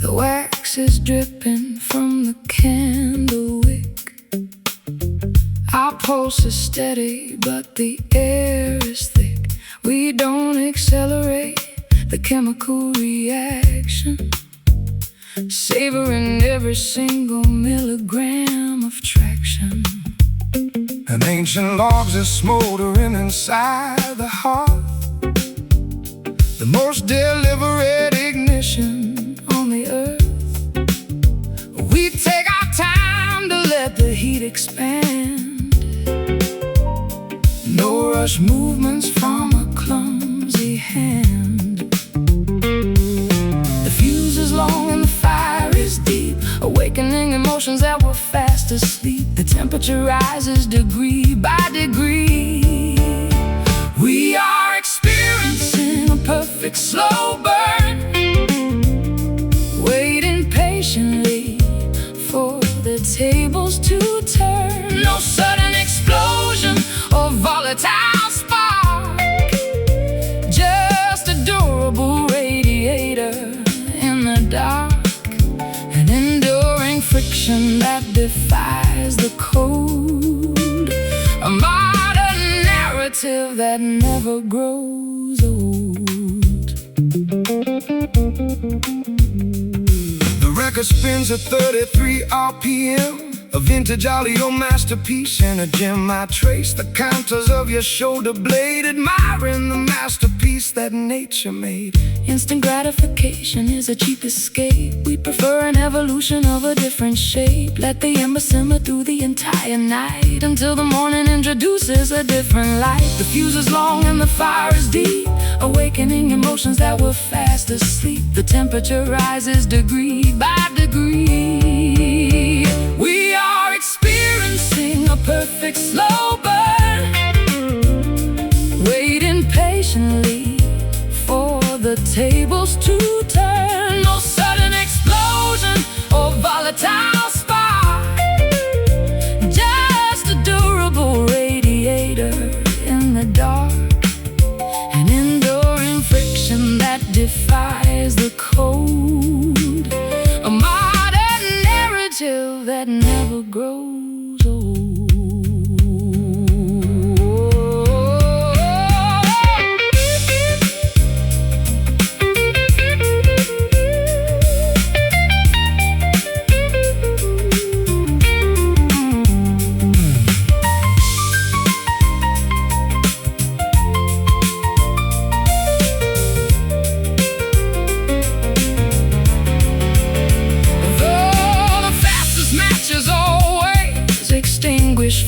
The wax is dripping from the candle wick. Our pulse is steady, but the air is thick. We don't accelerate the chemical reaction, savoring every single milligram of traction. An ancient logs is smoldering inside the hearth, the most deliberate ignition on the earth. We take our time to let the heat expand. No rush movements from a clumsy hand. The fuse is long and the fire is deep, awakening emotions that were fast asleep. The temperature rises degree by degree. We are experiencing a perfect slow burn, waiting patiently for the tables to turn. No sudden explosion or volatile spark, just a durable radiator in the dark. An enduring friction that defies the code, a modern narrative that never grows old. The record spins at 33 RPM, a vintage audio masterpiece in a gem. I trace the contours of your shoulder blade, admiring the masterpiece that nature made. Instant gratification is a cheap escape. We prefer an evolution of a different shape. Let the ember simmer through the entire night, until the morning introduces a different light. The fuse is long and the fire is deep, awakening emotions that were fast asleep. The temperature rises degree by degree. We are experiencing a perfect slow burn, waiting patiently for the tables to turn. No sudden explosion or volatile spark, just a durable radiator in the dark. An enduring friction that defies the code, a modern narrative that never grows old.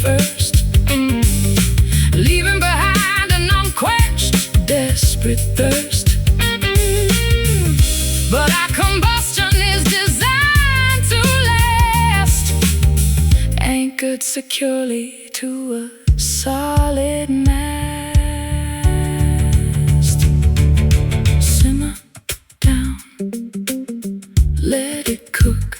First, leaving behind an unquenched, desperate thirst. But our combustion is designed to last, anchored securely to a solid mast. Simmer down, let it cook.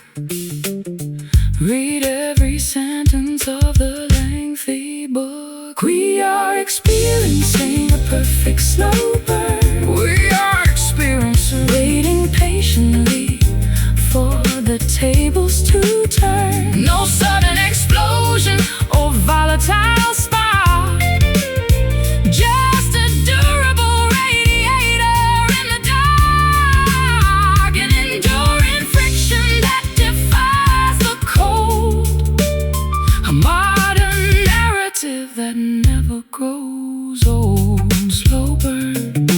Read every sentence of the lengthy book. We are experiencing a perfect slow burn. We are experiencing, waiting patiently for the tables to turn. no sudden explosion or volatile spark, just a durable radiator in the dark. An enduring friction that defies the cold, a modern narrative that never grows old. Slow burn.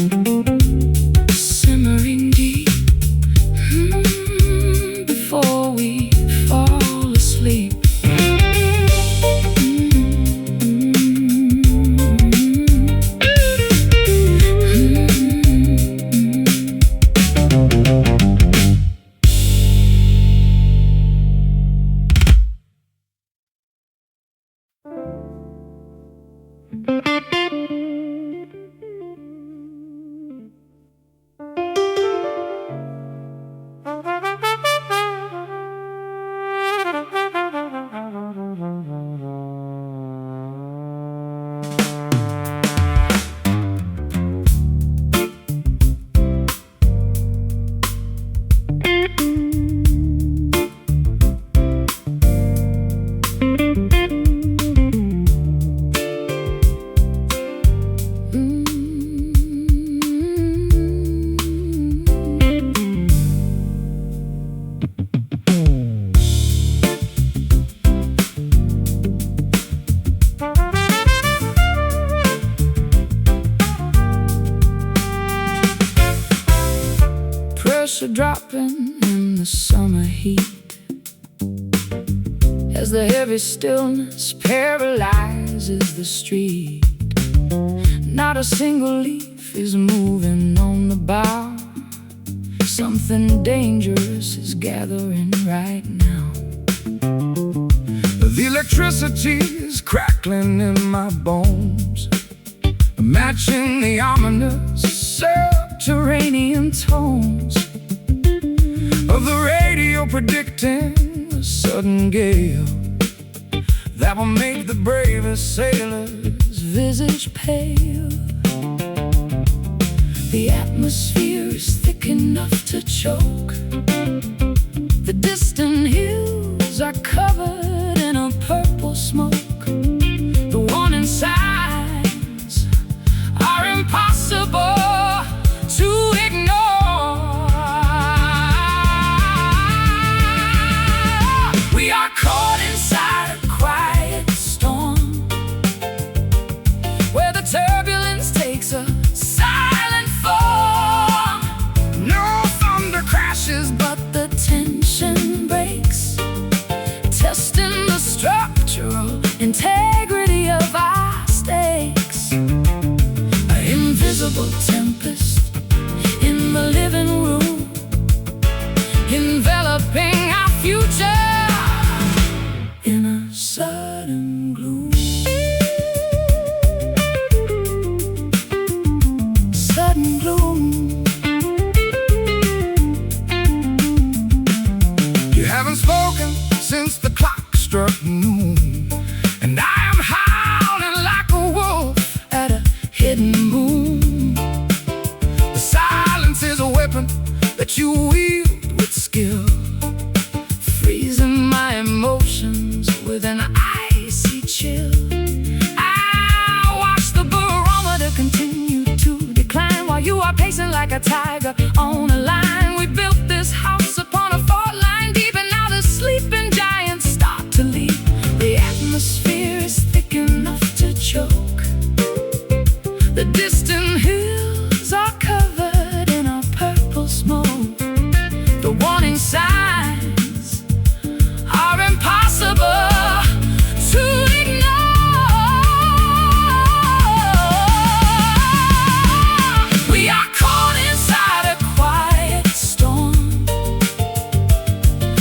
Fireworks are dropping in the summer heat, as the heavy stillness paralyzes the street. Not a single leaf is moving on the bough. Something dangerous is gathering right now. The electricity is crackling in my bones, matching the ominous subterranean tones of the radio, predicting a sudden gale that will make the bravest sailor's visage pale. The atmosphere is thick enough to choke. The distant hills are covered in a purple smoke. The warning signs are impossible to ignore. We are caught inside a quiet storm, where the turbulence takes a silent form. No thunder crashes, But the tension breaks, testing the structural integrity of our stakes. An invisible tempest in the living room, enveloping our future in a sudden gloom. Sudden gloom. you haven't spoken since the clock struck noon, and I am howling like a wolf At a hidden moon. The silence is a weapon that you wield with skill, Freezing my emotions with an icy chill. I watch the barometer continue to decline, while you are pacing like a tiger on a line. We built this house upon a fault line deep, and now the sleeping giants start to leap. The atmosphere is thick enough to choke. The distant hills are covered in a purple smoke. The warning signs are impossible to ignore. We are caught inside a quiet storm,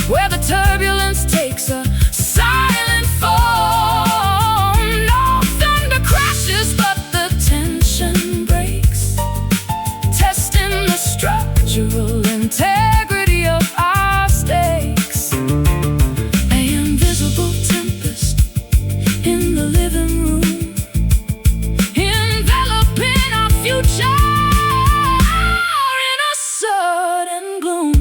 where the turbulence takes a silent form. No thunder crashes, but the tension breaks, testing the structural integrity of our stakes. An invisible tempest in the living room, enveloping our future in a sudden gloom.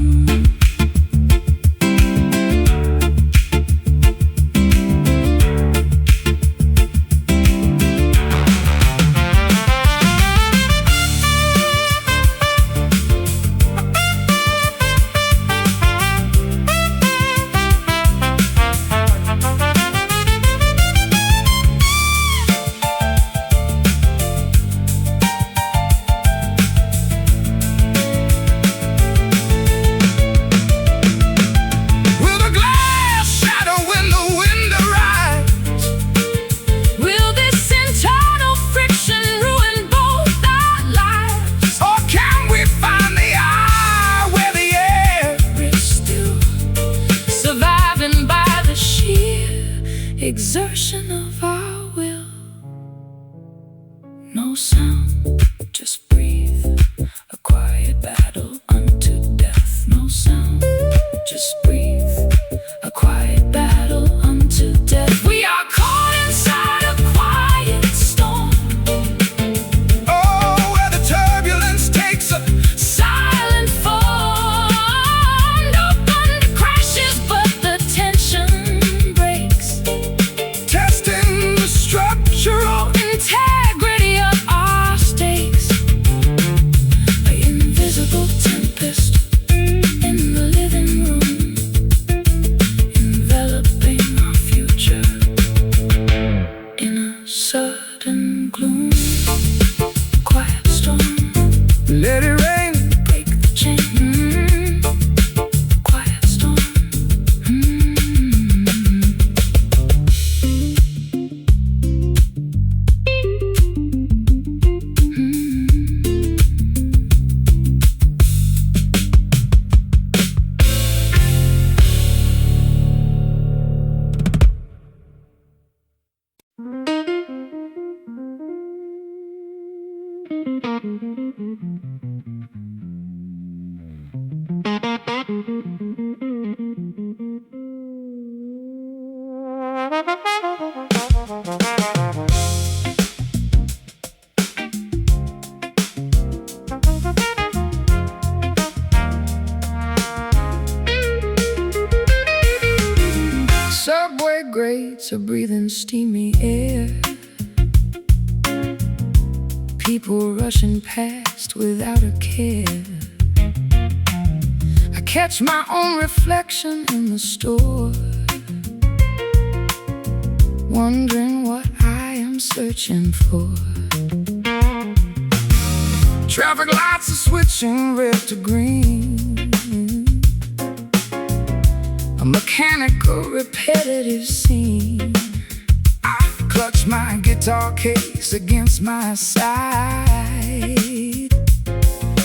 are breathing steamy air. People rushing past without a care. I catch my own reflection in the store, wondering what I am searching for. Traffic lights are switching red to green. A mechanical, repetitive scene. I clutch my guitar case against my side,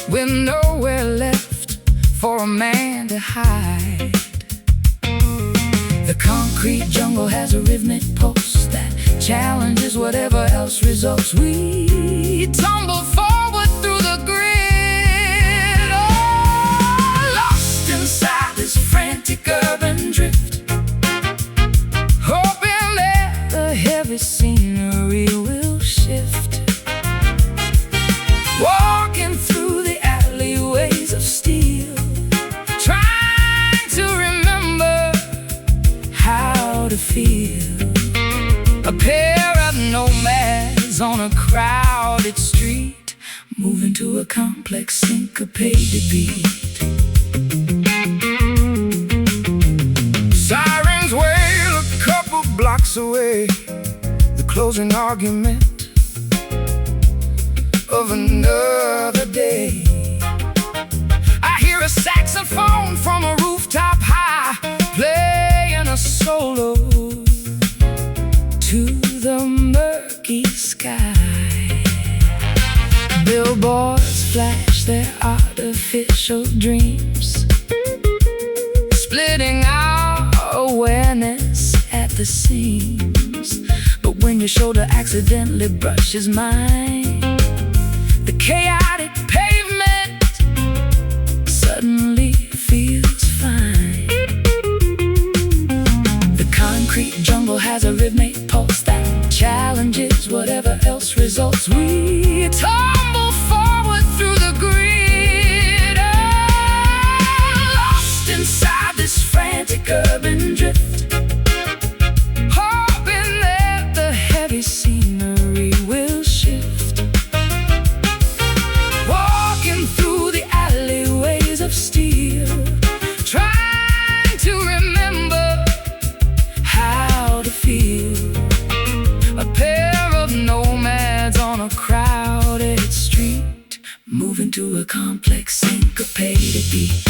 with nowhere left for a man to hide. The concrete jungle has a rhythmic pulse that challenges whatever else results. We tumble forward through the grid, oh, lost inside this frantic urban drift, hoping that the heavy scenery will shift. Walking through the alleyways of steel, trying to remember how to feel. A pair of nomads on a crowded street, moving to a complex syncopated beat. Sirens wail a couple blocks away, the closing argument of another day. I hear a saxophone from a rooftop high, playing a solo to the murky sky. Billboards flash their artificial dreams, splitting our awareness at the seams. But when your shoulder accidentally brushes mine, the chaotic pavement suddenly feels fine. The concrete jungle has a rhythmic pulse that challenges whatever else results. We tumble forward through the grid, oh, lost inside this frantic urban drift, hoping that the heavy scenery will shift. Walking through the alleyways of steel, trying to remember how to feel. A pair of nomads on a crowded street, moving to a complex syncopated beat.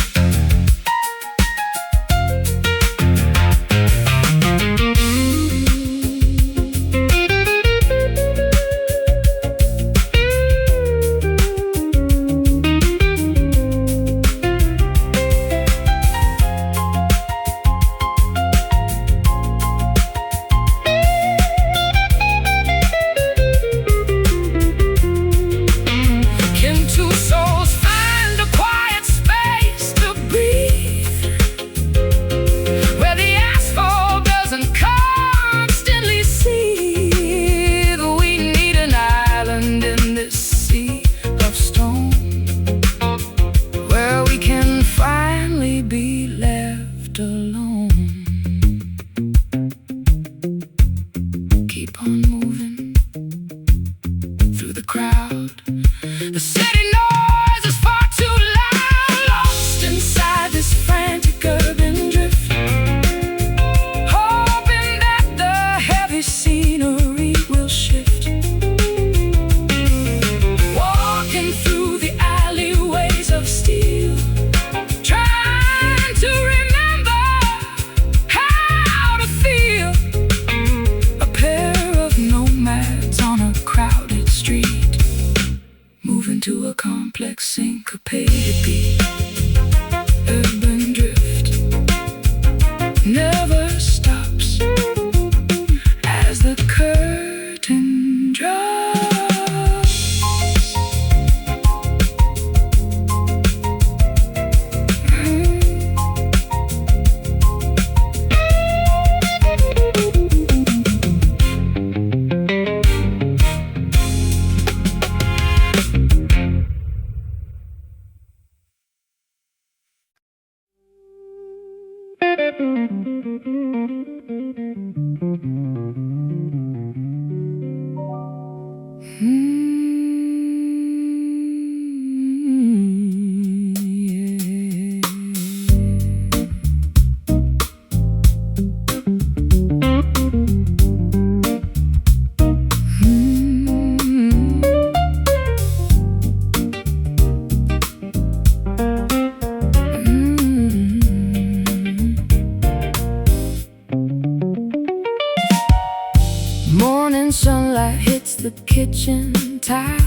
kitchen tile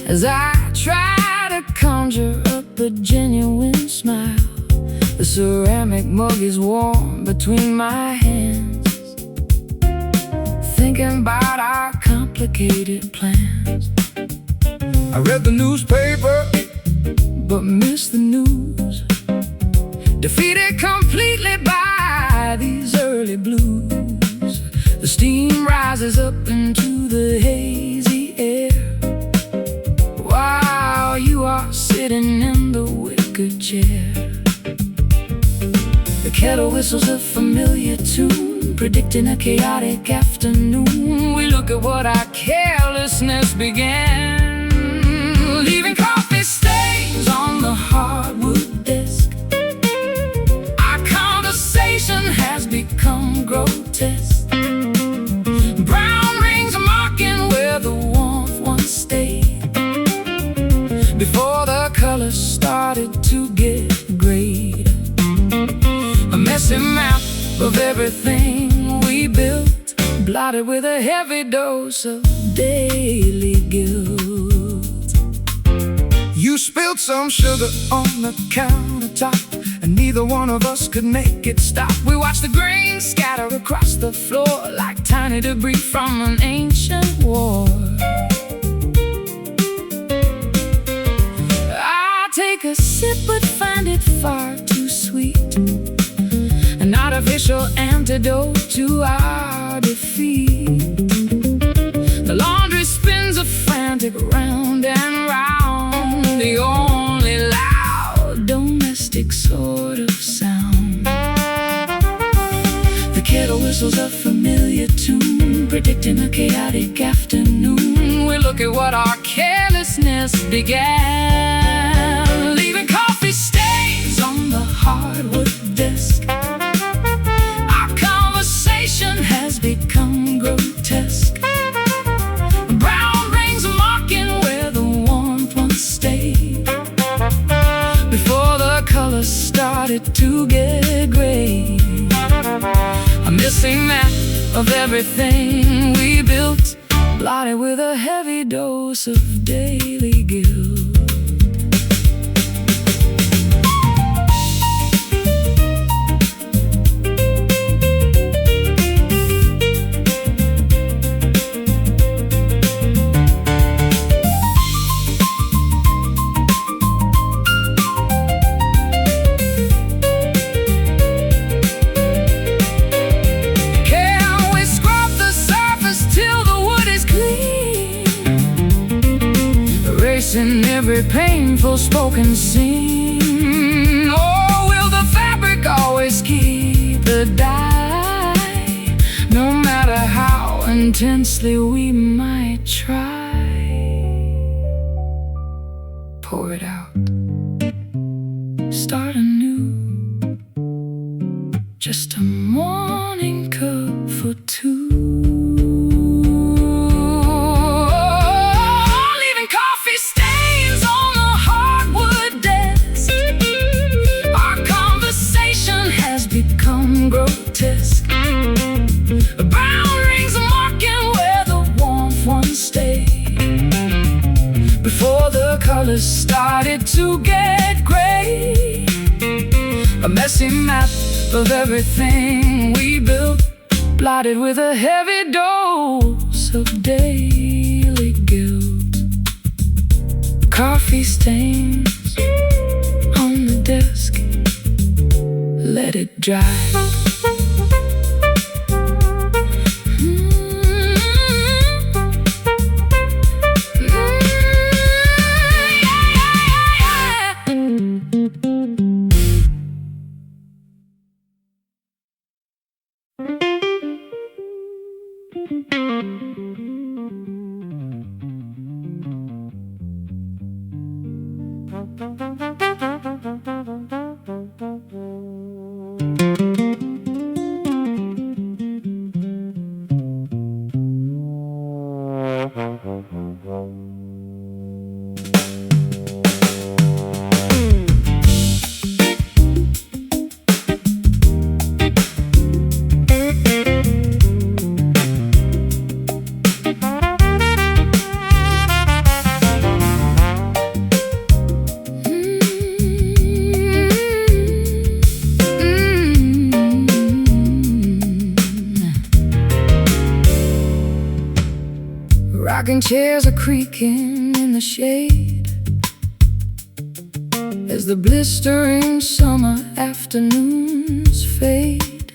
as I try to conjure up a genuine smile. The ceramic mug is warm between my hands, thinking about our complicated plans. I read the newspaper, but missed the news, defeated completely by these early blues. The steam rises up into the hazy air while you are sitting in the wicker chair. The kettle whistles a familiar tune, predicting a chaotic afternoon. We look at what our carelessness began, leaving coffee stains on the hardwood desk. Our conversation has become grotesque. Brown rings are marking where the warmth once stayed, before the colors started to get grayed. A messy map of everything we built, blotted with a heavy dose of daily guilt. you spilled some sugar on the countertop, and neither one of us could make it stop. We watched the grain scatter across the floor like tiny debris from an ancient war. I take a sip but find it far too sweet, an artificial antidote to our defeat. The laundry spins a frantic round and round, the only loud domestic sort of sound. The kettle whistles a familiar tune, predicting a chaotic afternoon. We look at what our carelessness began, leaving coffee stains on the hardwood desk. Our conversation has become grotesque. Brown rings are marking where the warmth once stayed, before the colors started to get gray. A missing map of everything we built, blotted with a heavy dose of daily guilt. In every painful spoken scene, or will the fabric always keep the dye, no matter how intensely we might try? Pour it out, start anew, just a morning cup for two. Grotesque. Brown rings are marking where the warmth once stayed, before the colors started to get gray. A messy map of everything we built, blotted with a heavy dose of daily guilt. Coffee stains on the desk, let it dry. Rocking chairs are creaking in the shade as the blistering summer afternoons fade.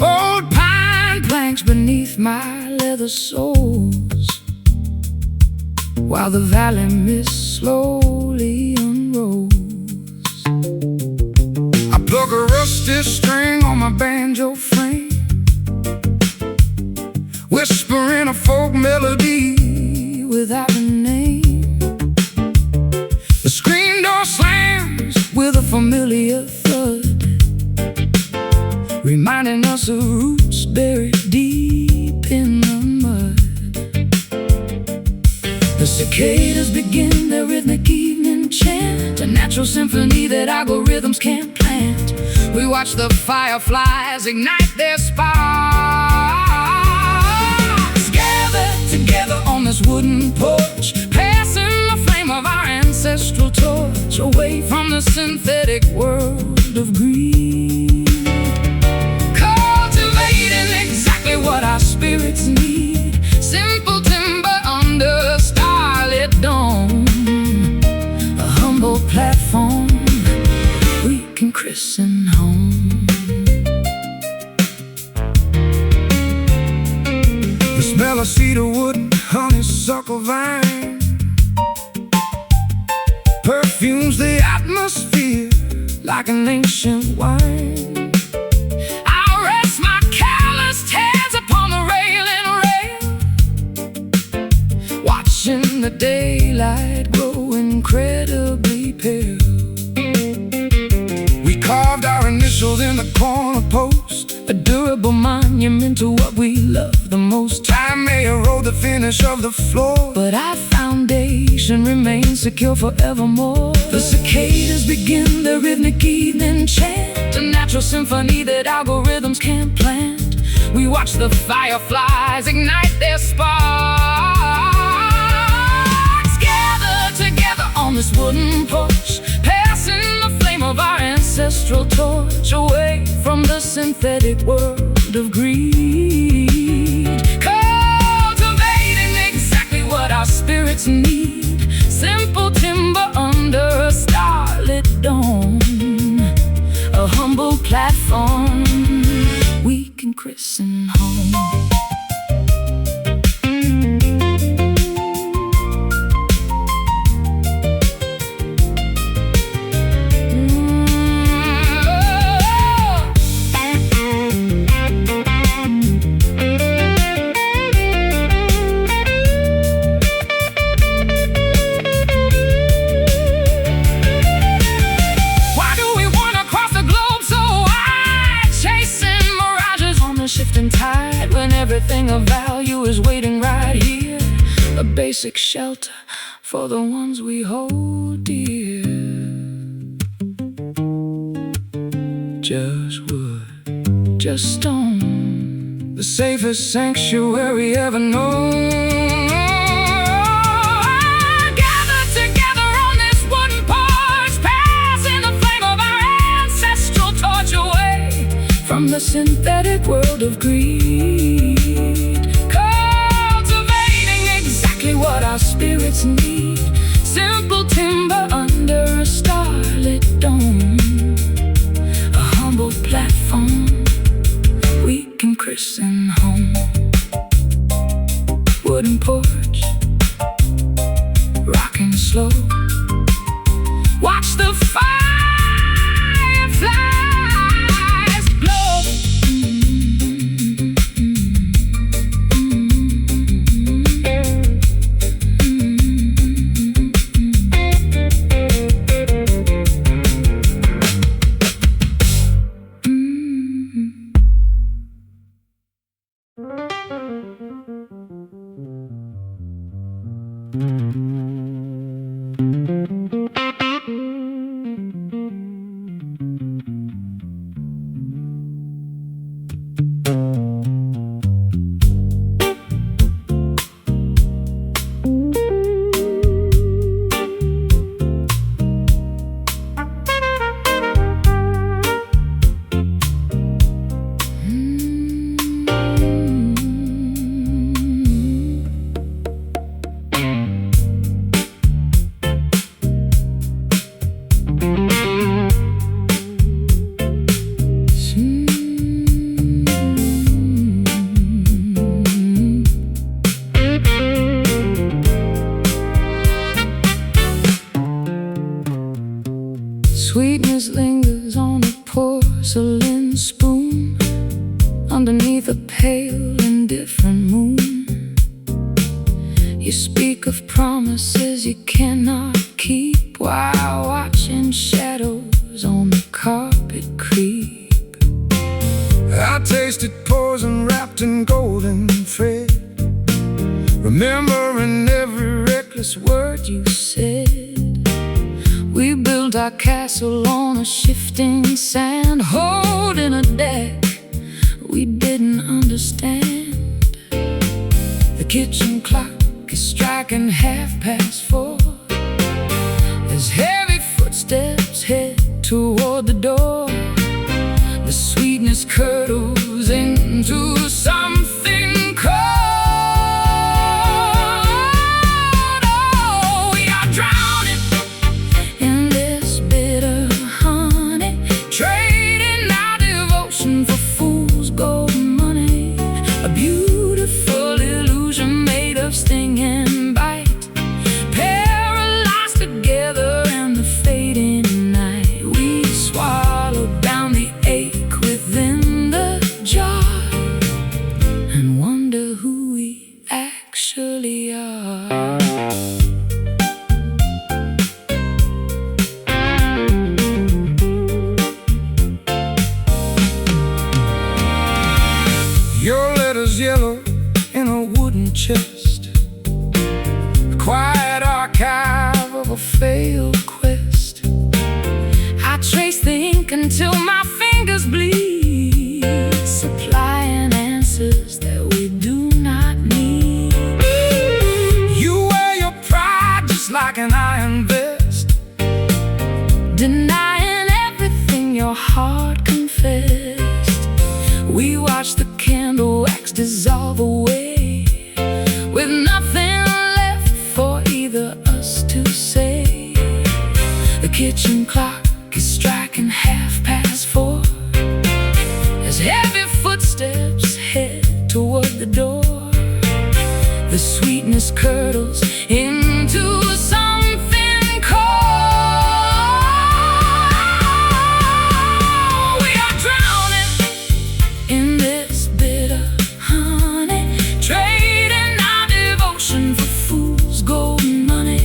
Old pine planks beneath my leather soles, while the valley mist slowly unrolls. I plug a rusty string on my banjo frame, whispering a folk melody without a name. The screen door slams with a familiar thud, reminding us of roots buried deep in the mud. The cicadas begin their rhythmic evening chant, a natural symphony that algorithms can't plant. We watch the fireflies ignite their sparks, gathered together on this wooden porch, passing the flame of our ancestral torch away from the synthetic world of greed, cultivating exactly what our spirits need. Simple timber under a starlit dome, a humble platform we can christen home. The smell of cedar wood, honeysuckle vine, perfumes the atmosphere like an ancient wine. I'll rest my calloused hands upon the railing rail, watching the daylight grow incredibly pale. We carved our initials in the corner post, a durable monument to what we love the most. Time may erode the finish of the floor, but our foundation remains secure forevermore. The cicadas begin their rhythmic evening chant, a natural symphony that algorithms can't plant. We watch the fireflies ignite their sparks, gathered together on this wooden porch, passing the flame of our ancestral torch away from the synthetic world of greed, cultivating exactly what our spirits need. Simple timber under a starlit dome, a humble platform we can christen home. Shifting tide when everything of value is waiting right here, a basic shelter for the ones we hold dear. Just wood, just stone, the safest sanctuary ever known. Gathered together on this wooden porch, passing the flame of our ancestral torch away from the synthetic world of greed, cultivating exactly what our spirits need. Simple timber under a starlit dome, a humble platform we can christen home. Wooden porch, rocking slow, watch the fireflies glow. sweetness lingers on a porcelain spoon underneath a pale, indifferent moon. You speak of promises you cannot keep while watching shadows on the carpet creep. I tasted poison wrapped in golden thread, remembering every reckless word you said. We built our castle on a shifting sand, holding a deck we didn't understand. The kitchen clock is striking 4:30 as heavy footsteps head toward the door. The sweetness curdles into something cold. Oh, we are drowning in this bitter honey, trading our devotion for fool's gold money. A beautiful illusion made of sting and bite, paralyzed together in the fading night. We swallowed down the ache within the jar and wonder who we actually are. Your letters yellow in a wooden chest, a quiet archive of a failed quest. I trace the ink until my fingers bleed, supplying answers that we do not need. You wear your pride just like an iron vest, Denying everything your heart confessed. We watch the candle wax dissolve away, with nothing left for either us to say. The kitchen clock is striking 4:30 as heavy footsteps head toward the door. The sweetness curdles into something cold. We are drowning in this bitter honey, trading our devotion for fool's gold money.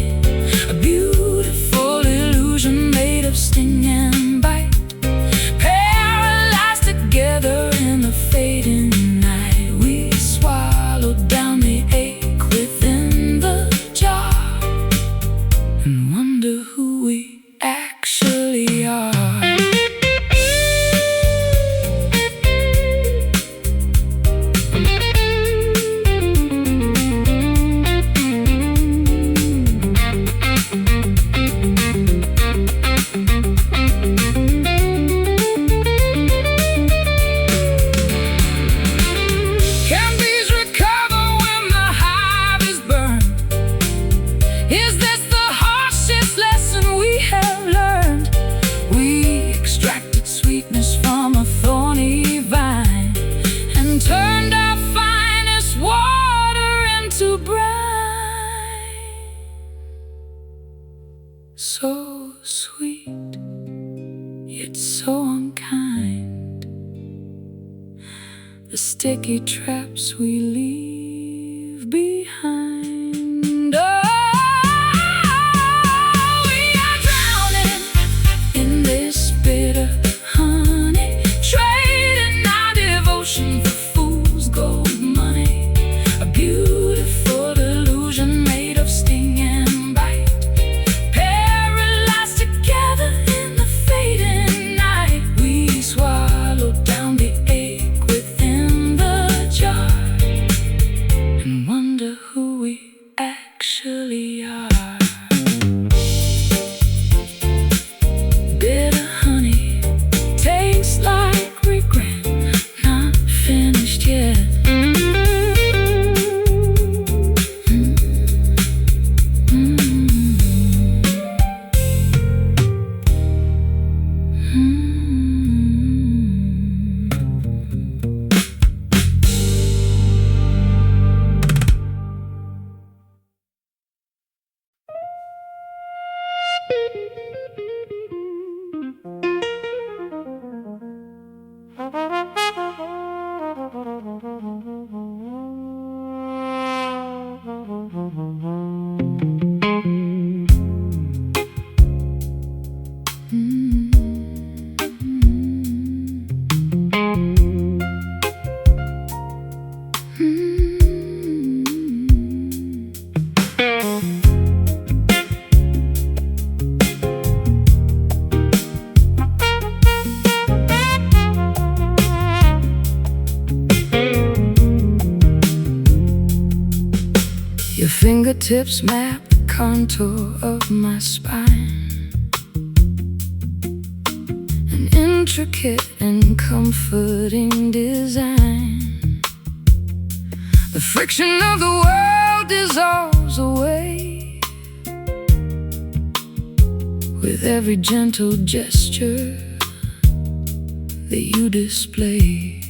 A beautiful illusion made of sting and bite, paralyzed together in the fading night. We swallowed down the ache within the jar and wonder who we actually are. Can bees recover when the hive is burned? Is this the harshest lesson we have learned? We extracted sweetness from a thorny vine and turned our finest water into brine. So sweet, yet so unkind, the sticky traps we leave behind. Oh, we are drowning in this bitter honey, trading our devotion for fool's gold money. A beautiful illusion made of sting and bite, paralyzed together in the fading night. We swallowed down the ache within the jar fingertips map the contour of my spine. An intricate and comforting design. The friction of the world dissolves away with every gentle gesture that you display.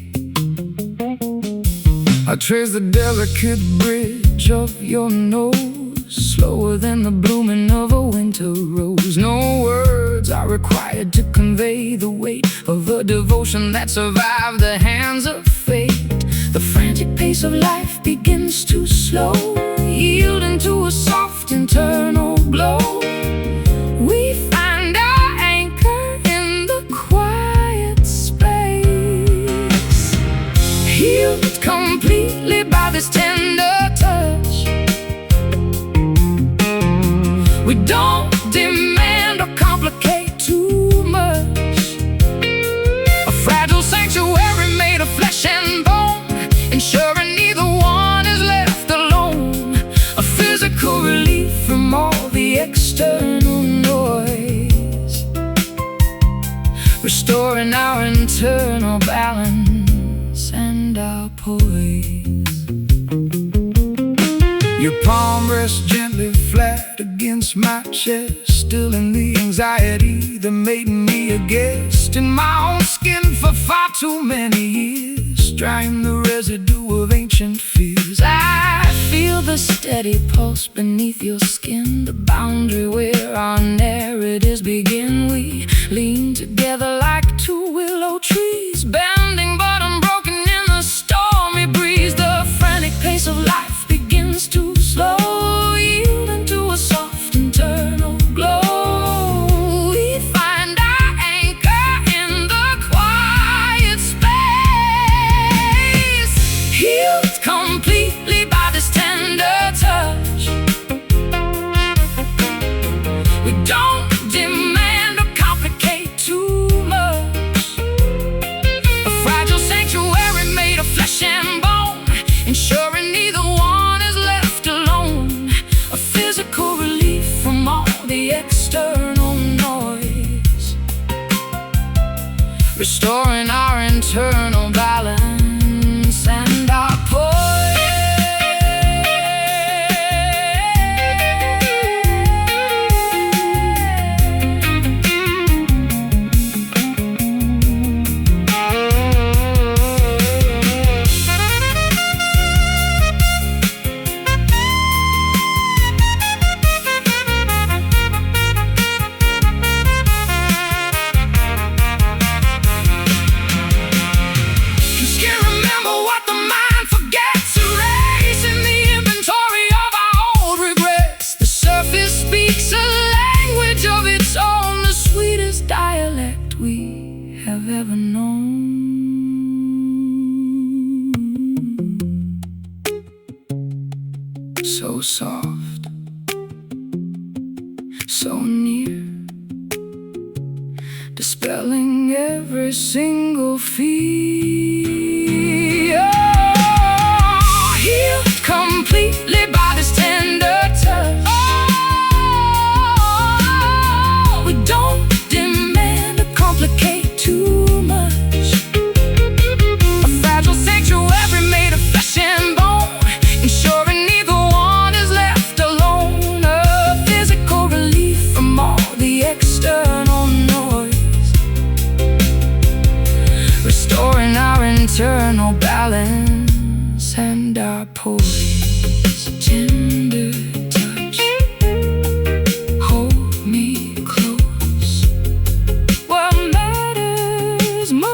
I trace the delicate bridge of your nose, slower than the blooming of a winter rose. No words are required to convey the weight of a devotion that survived the hands of fate. The frantic pace of life begins to slow, yielding to a soft internal glow. We find our anchor in the quiet space, healed completely by this tender touch. We don't demand or complicate too much. A fragile sanctuary made of flesh and bone, ensuring neither one is left alone. A physical relief from all the external noise, restoring our internal balance and our poise. Your palm rests gently flat against my chest, stilling the anxiety that made me a guest in my own skin for far too many years, drying the residue of ancient fears. I feel the steady pulse beneath your skin, the boundary where our narratives begin. We lean together like two willow trees, bending but unbroken in the stormy breeze. The frantic pace of life begins to slow, yielding to a soft internal glow. We find our anchor in the quiet space, healed completely by this tender touch. We don't demand or complicate too much. A fragile sanctuary made of flesh and bone, ensuring neither one is left alone. A physical relief from all the external noise, restoring our internal balance and our poise. Ever known. So soft, so near, dispelling every single fear. Oh, healed completely by this tender touch. Oh, we don't demand or complicate too much. A fragile sanctuary made of flesh and bone, ensuring neither one is left alone. A physical relief from all the external noise, restoring our internal balance and our poise. Tender touch, hold me close. What matters most?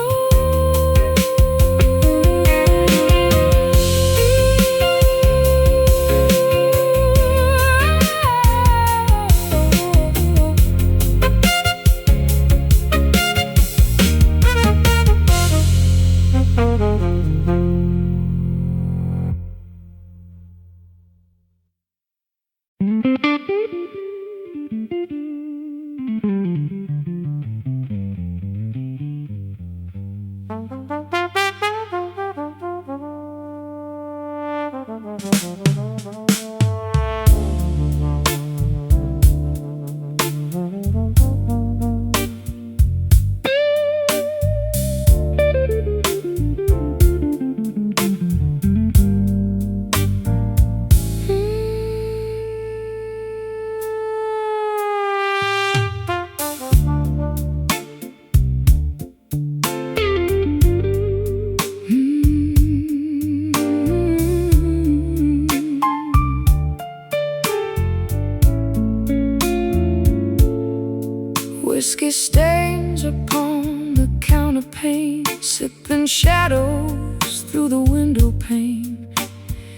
Whiskey stains upon the counterpane, sipping shadows through the window pane.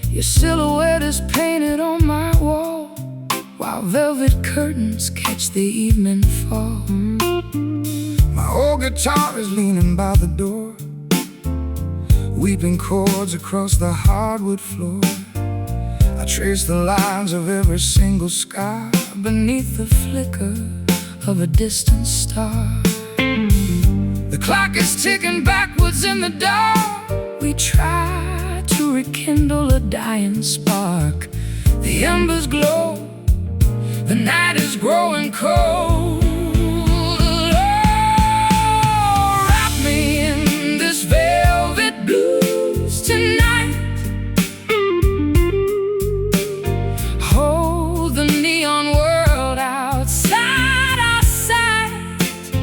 Your silhouette is painted on my wall, while velvet curtains catch the evening fall. My old guitar is leaning by the door, weeping chords across the hardwood floor. I trace the lines of every single sky beneath the flicker of a distant star. The clock is ticking backwards in the dark. We try to rekindle a dying spark. The embers glow, the night is growing cold. Oh, wrap me in this velvet blues tonight. Hold the neon world outside our sight.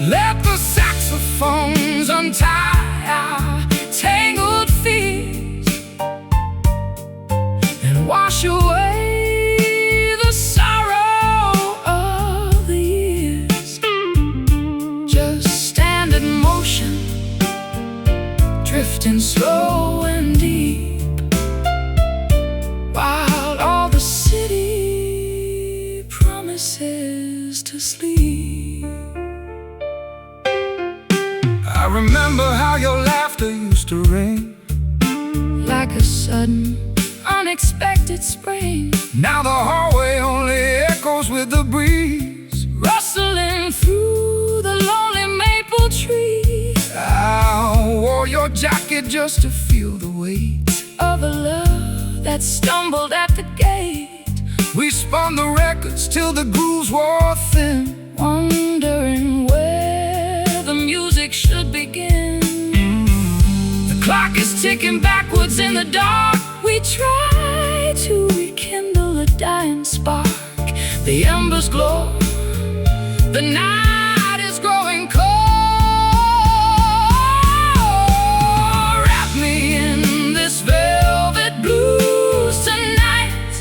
Let the saxophones untie our tangled fears and wash away the sorrow of the years. Just stand in motion, drifting slow and deep, while all the city promises to sleep. I remember how your laughter used to ring like a sudden, unexpected spring. Now the hallway only echoes with the breeze, rustling through the lonely maple trees. I wore your jacket just to feel the weight of a love that stumbled at the gate. We spun the records till the grooves wore thin, wondering where the music should begin. The clock is ticking backwards in the dark. We try to rekindle a dying spark. The embers glow, the night is growing cold. Wrap me in this velvet blues tonight.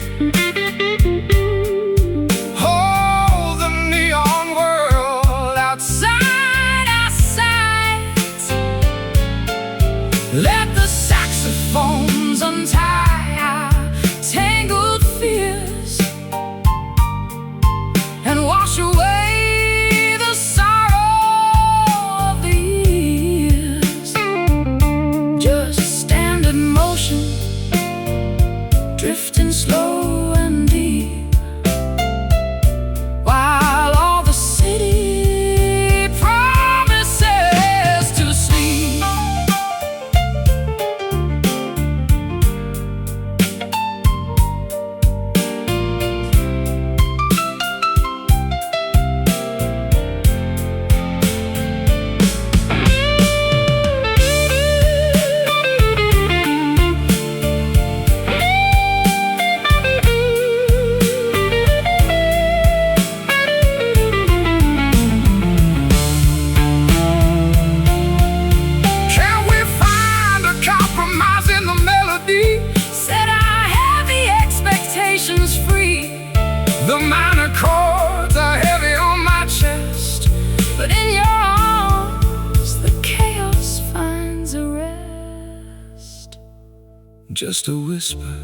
Hold the neon world outside our sight. Let the saxophones untie our tangled fears and wash away the sorrow of the years. Just stand in motion, drifting slow and deep, while all the city promises to sleep. Can we find a compromise in the melody? Set our heavy expectations free. The minor chords are heavy on my chest, But in your arms, the chaos finds a rest. just a whisper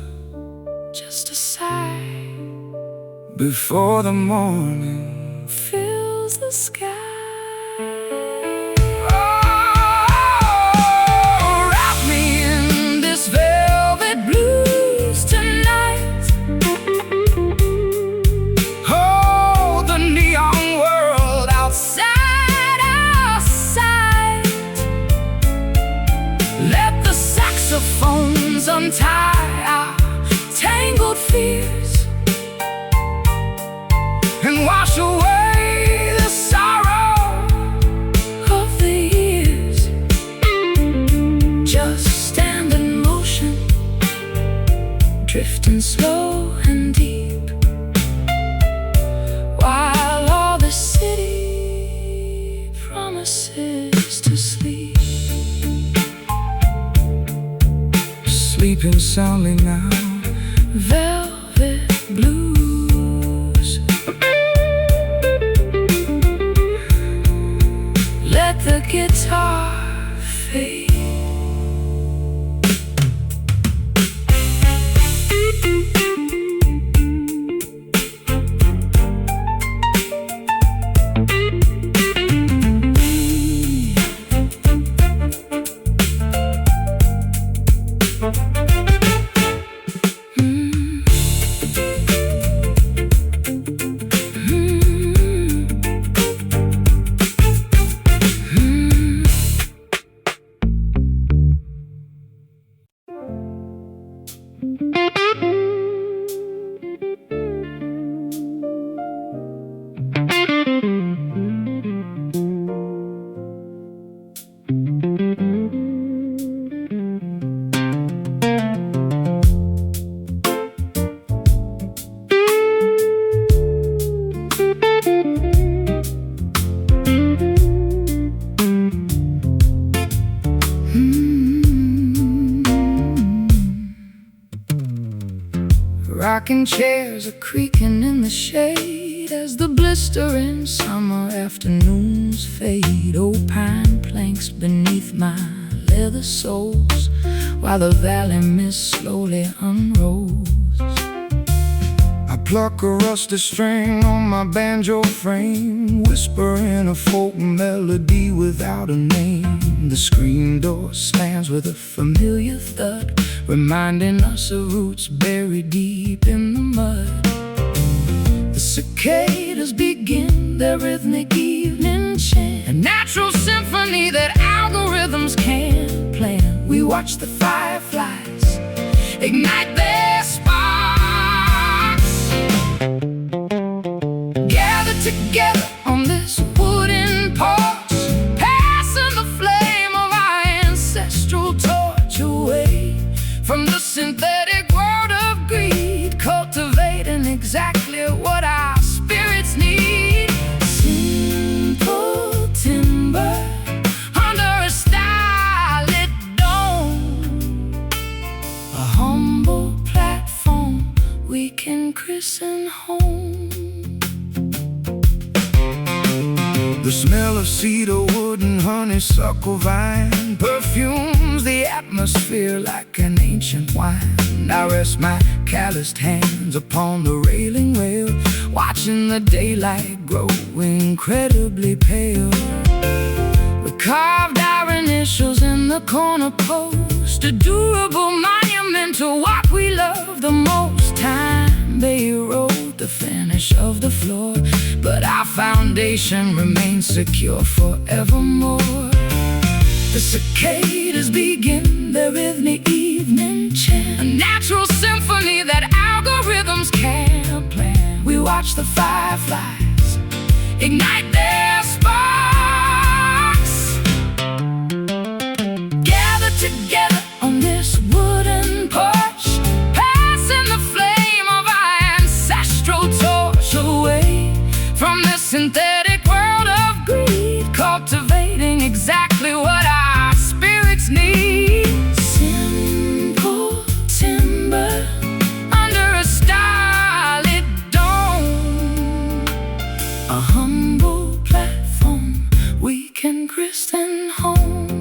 Just a sigh before the morning. fills the sky. Oh, wrap me in this velvet blues tonight. Hold the neon world outside our sight. Let the saxophones untie our tangled fears and wash away the sorrow Of the years, just stand in motion, drifting slow and deep, while all the city promises to sleep. sleeping soundly now. Velvet blues. Rocking chairs are creaking in the shade as the blistering summer afternoons fade. Old pine planks beneath my leather soles while the valley mist slowly unrolls. I pluck a rusty string on my banjo frame, whispering a folk melody without a name. The screen door slams with a familiar thud, reminding us of roots buried deep in the mud. The cicadas begin their rhythmic evening chant, a natural symphony that algorithms can't plan. We watch the fireflies ignite their sparks, gather together on this wooden porch, passing the flame of our ancestral torch away from the synthetic world of greed, cultivating exactly what our spirits need. Simple timber under a starlit dome, a humble platform we can christen home. The smell of cedar wood and honeysuckle vine perfumes the atmosphere like an ancient wine. I rest my calloused hands upon the railing rail, watching the daylight grow incredibly pale. We carved our initials in the corner post, a durable monument to what we love the most. Time may erode the finish of the floor, but our foundation remains secure forevermore. The cicadas begin their rhythmic evening chant, a natural symphony that algorithms can't plan. We watch the fireflies ignite their sparks, gather together on this wooden porch, passing the flame of our ancestral torch away from the synthetic world of greed, cultivating exactly what our spirits need. Simple timber under a starlit dome, a humble platform we can christen home.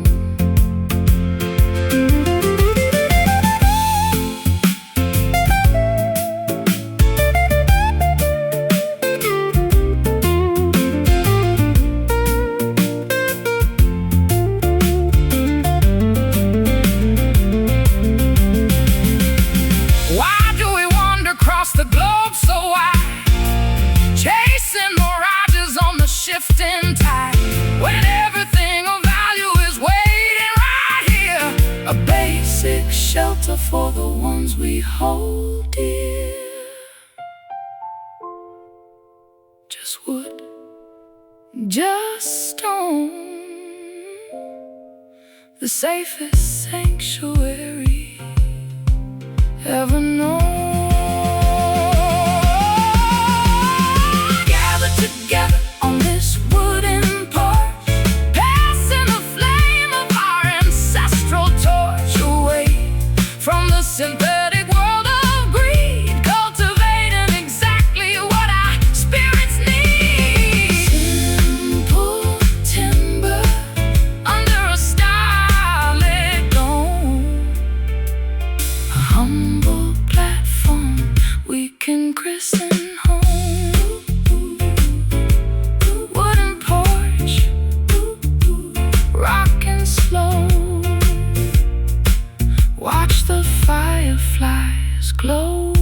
The globe so wide, chasing mirages on the shifting tide, when everything of value is waiting right here. A basic shelter for the ones we hold dear. Just wood, just stone, the safest sanctuary ever known. Together on this wooden porch, passing the flame of our ancestral torch away from the synthetic world of greed, cultivating exactly what our spirits need. Simple timber under a starlit dome, a humble platform we can christen home. Watch the fireflies glow.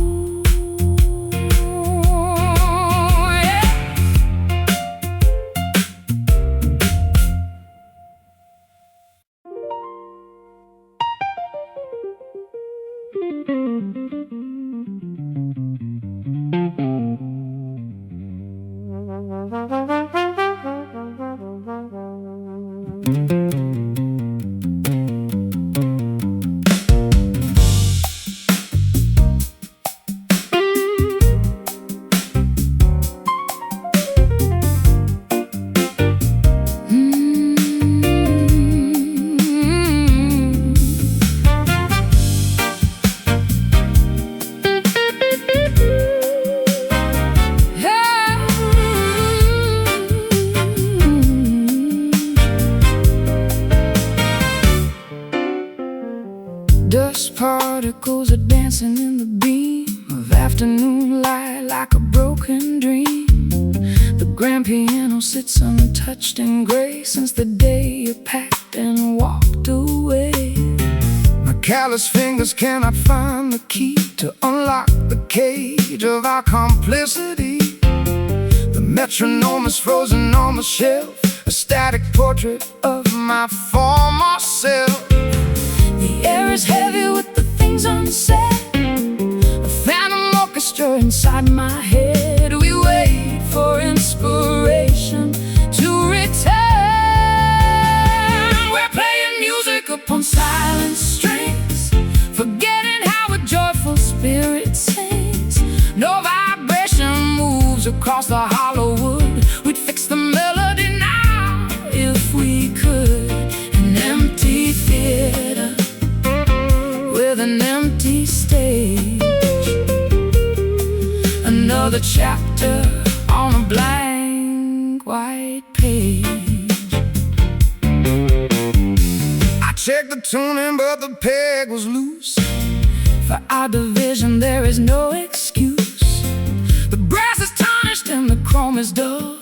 particles are dancing in the beam of afternoon light like a broken dream. The grand piano sits untouched in grace since the day you packed and walked away. My callous fingers cannot find the key to unlock the cage of our complicity. The metronome is frozen on the shelf, a static portrait of my former self. The air is heavy with the things unsaid, a phantom orchestra inside my head. We wait for inspiration to return. We're playing music upon silent strings, forgetting how a joyful spirit sings. No vibration moves across the hollow wood. We'd fix the melody now if we could. An empty theater with an empty stage, another chapter on a blank white page. I checked the tuning but the peg was loose. For our division there is no excuse. The brass is tarnished and the chrome is dull,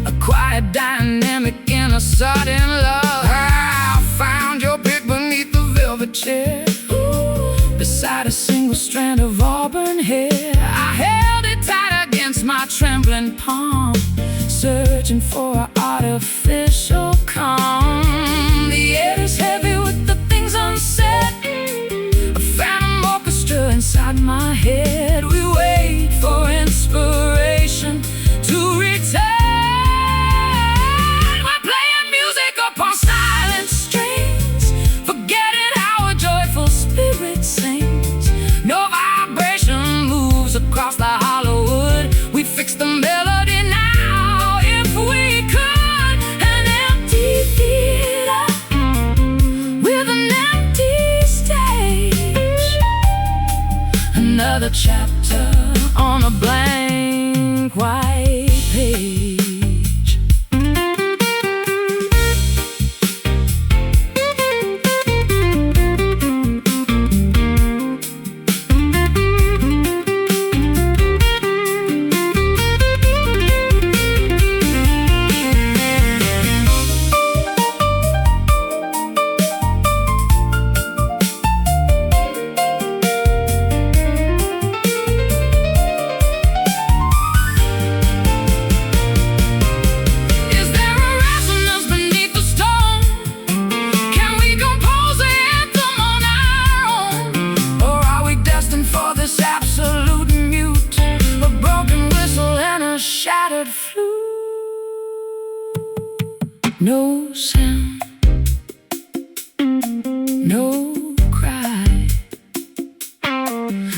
a quiet dynamic in a sudden love. I found your pick beneath the velvet chair, beside a single strand of auburn hair. I held it tight against my trembling palm, searching for an artificial calm. The air is heavy with the things unsaid, a phantom orchestra inside my head. We wait for inspiration to return. We're playing music upon silent strings, forgetting how a joyful spirit sings. No vibration moves across the hollow wood. We fix the melody now if we could. An empty theater with an empty stage, another chapter on a blank white page. Shattered flute, no sound, no cry,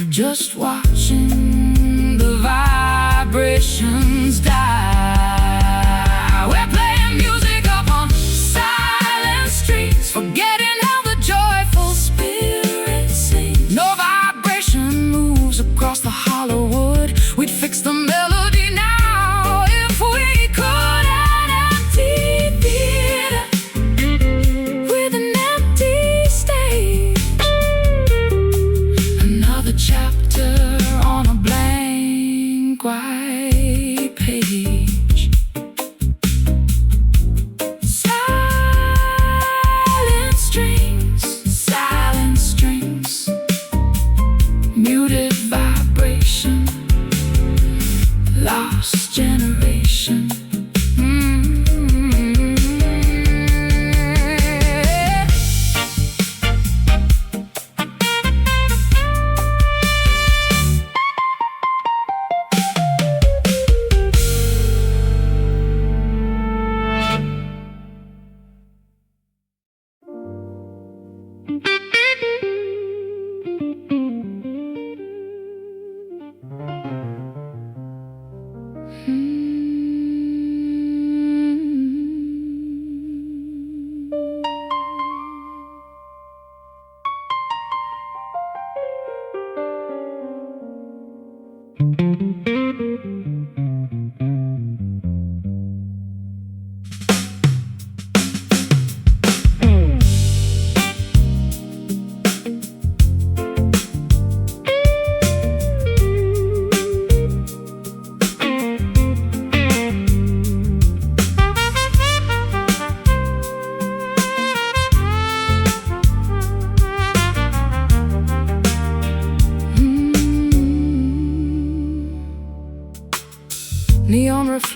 just watching the vibrations die. We're playing music upon silent streets, forgetting how the joyful spirit sings. No vibration moves across the hollow wood. We'd fix the melody now. White page.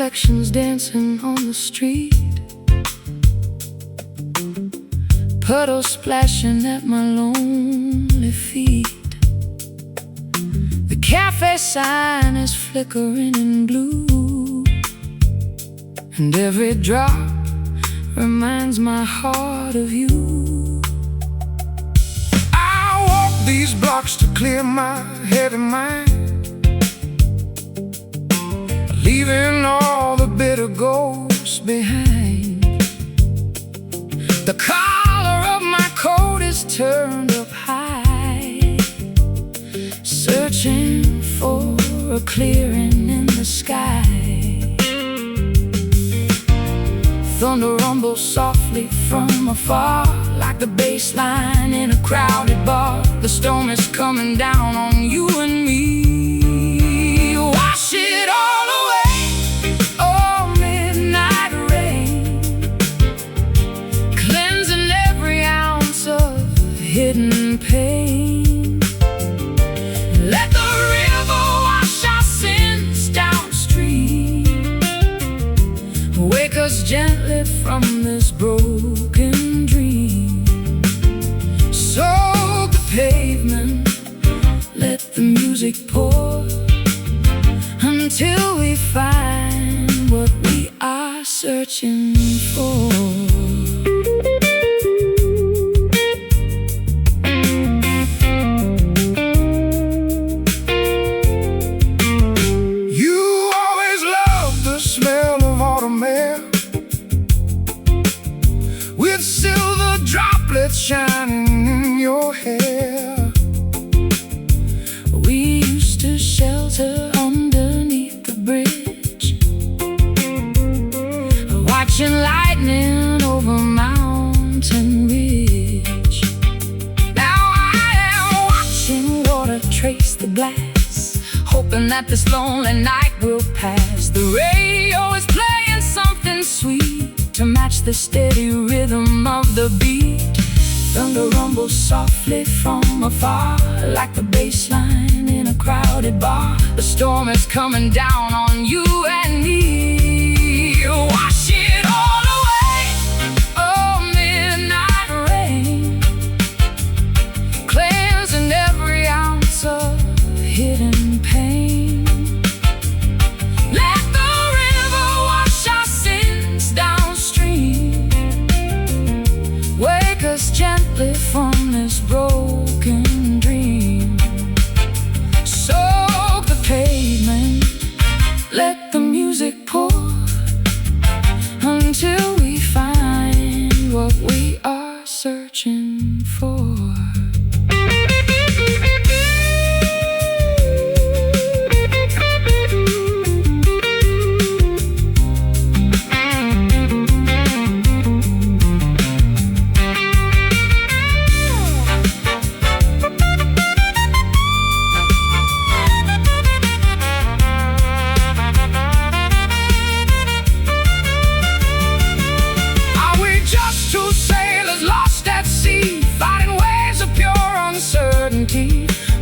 reflections dancing on the street, puddles splashing at my lonely feet. The cafe sign is flickering in blue, and every drop reminds my heart of you. I walk these blocks to clear my head and mind, leaving all the bitter ghosts behind. The collar of my coat is turned up high, searching for a clearing in the sky. Thunder rumbles softly from afar, like the bass line in a crowded bar. The storm is coming down on you and me. Wash it all away, oh midnight rain, cleansing every ounce of hidden pain. Let the river wash our sins downstream, wake us gently from this broken dream. Soak the pavement, let the music pour, until we find what we are searching for. You always loved the smell of autumn air, with silver droplets shining in your hair. We used to shelter underneath the bridge, watching lightning over mountain ridge. Now I am watching water trace the glass, hoping that this lonely night will pass. The radio is playing something sweet to match the steady rhythm of the beat. Thunder rumbles softly from afar, like the bass line in a crowded bar. The storm is coming down on you and me. Wash it all away, oh midnight rain, cleansing every ounce of hidden pain. Let the river wash our sins downstream, wake us gently from this broken dream. Soak the pavement, let the music pour, until we find what we are searching for.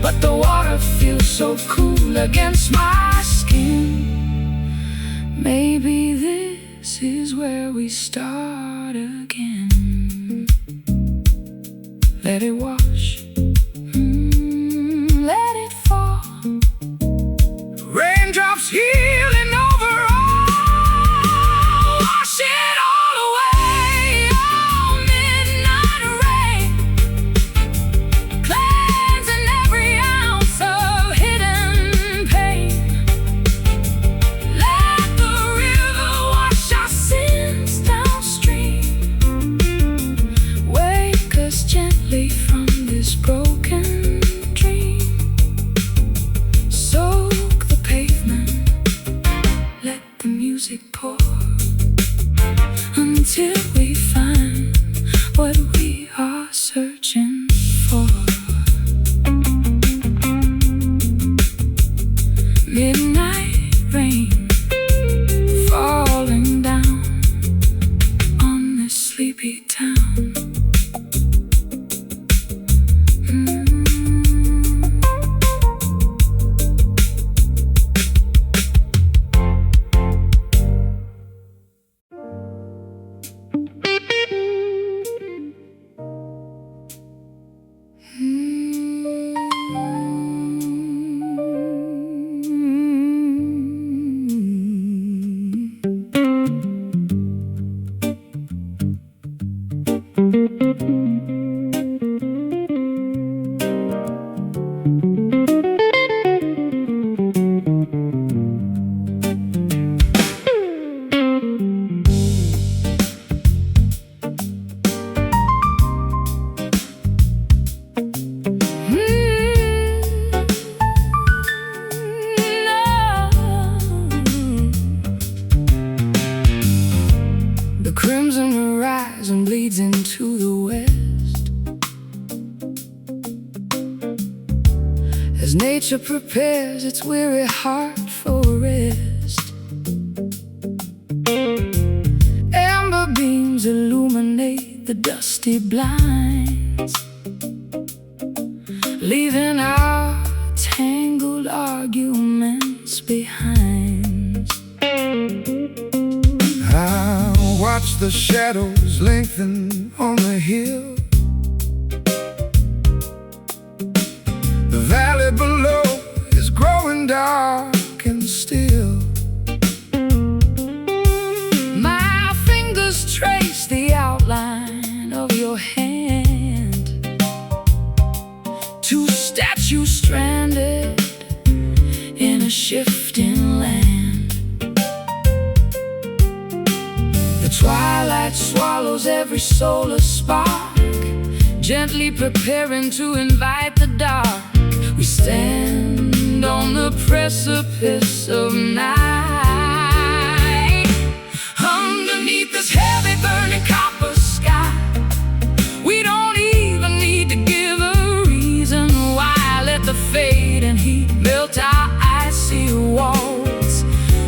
But the water feels so cool against my skin. Maybe this is where we start again. Let it wash, let it fall, raindrops healing over all. Wash it all away, oh midnight rain, cleansing every ounce of hidden pain. Let the river wash our sins downstream, wake us gently from this broken dream. Soak the pavement, let the music pour, until we find what we are searching for. Midnight rain falling down on this sleepy town. crimson horizon bleeds into the west, as nature prepares its weary heart for rest. Amber beams illuminate the dusty blinds, leaving our tangled arguments behind. I watch the shadows lengthen on the hill. The valley below is growing dark and still. My fingers trace the outline of your hand, two statues stranded in a shifting land. The twilight swallows every solar spark, gently preparing to invite the dark. We stand on the precipice of night, underneath this heavy burning copper sky. We don't even need to give a reason why. Let the fade and heat melt our icy walls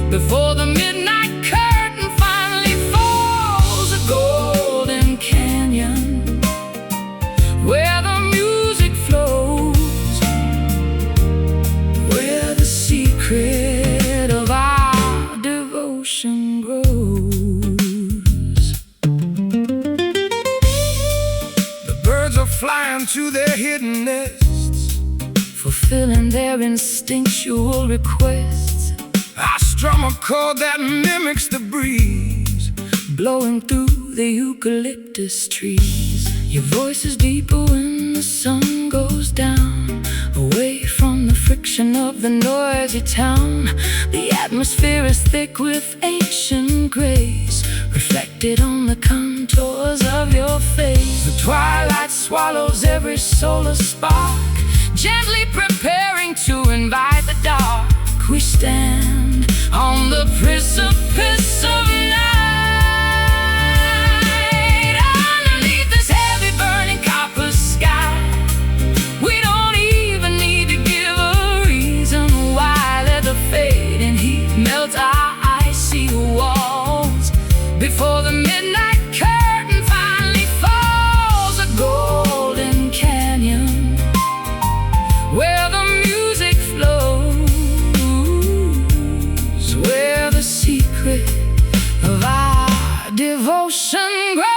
before the midnight curtain finally falls. A golden canyon where the music flows, where the secret of our devotion grows. The birds are flying to their hidden nests, fulfilling their instinctual requests. I strum a chord that mimics the breeze, blowing through the eucalyptus trees. Your voice is deeper when the sun goes down, away from the friction of the noisy town. The atmosphere is thick with ancient grace, reflected on the contours of your face. the twilight Swallows every solar spark, gently preparing to invite the dark. We stand on the precipice of night, underneath this heavy burning copper sky. We don't even need to give a reason why. Let the fading heat melt our icy walls before the midnight curtain finally falls. A golden canyon where the music flows, where the secret of our devotion grows.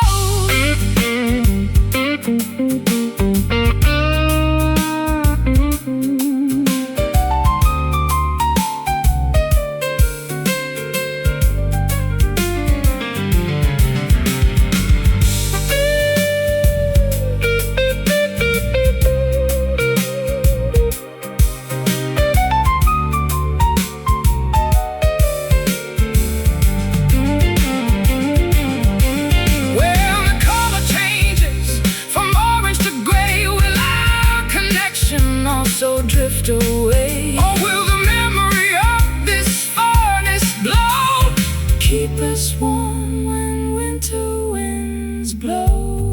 So drift away, or will the memory of this furnace blow? Keep us warm when winter winds blow.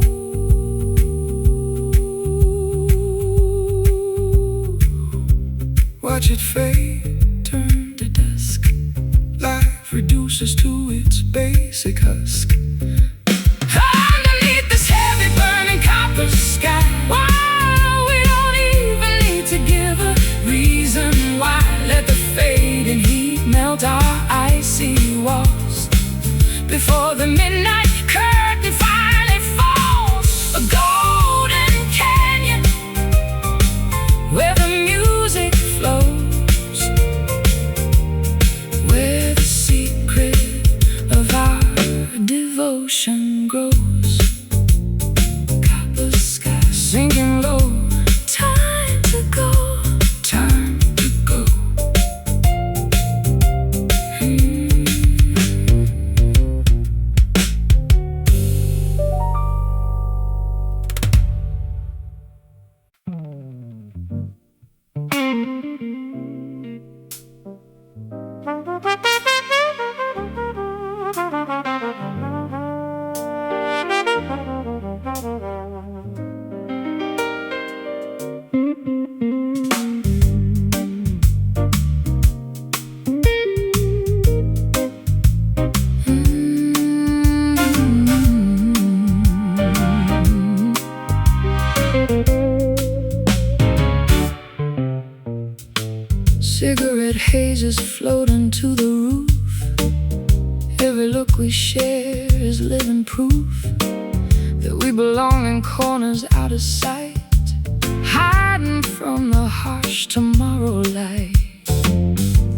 Watch it fade, turn to dusk. life reduces to its basic husk. Underneath this heavy burning copper sky, we don't even need to give a reason why. Let the fading heat melt our icy walls before the midnight curtain finally falls. A golden canyon where the music flows, where the secret of our devotion grows. Copper sky sinking low, time to go, Time to go. Every look we share is living proof that we belong in corners out of sight, hiding from the harsh tomorrow light.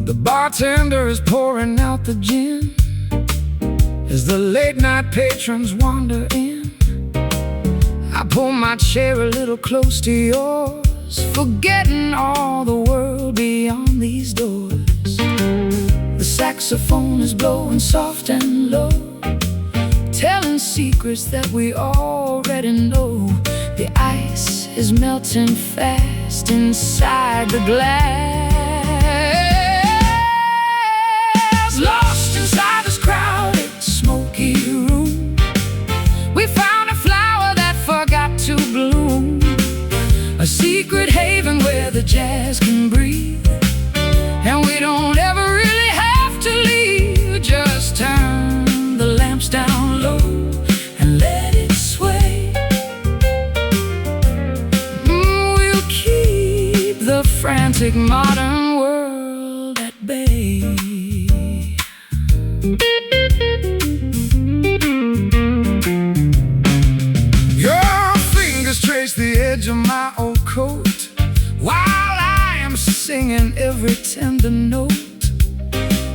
The bartender is pouring out the gin as the late night patrons wander in. I pull my chair a little close to yours, forgetting all the world beyond these doors. The saxophone is blowing soft and low, telling secrets that we already know. The ice is melting fast inside the glass. Lost inside this crowded, smoky room, we found a flower that forgot to bloom, a secret haven where the jazz can breathe, and we don't ever really have to leave. Just turn the lamps down low and let it sway. We'll keep the frantic modern world at bay. Your fingers trace the edge of my old coat while I am singing every tender note.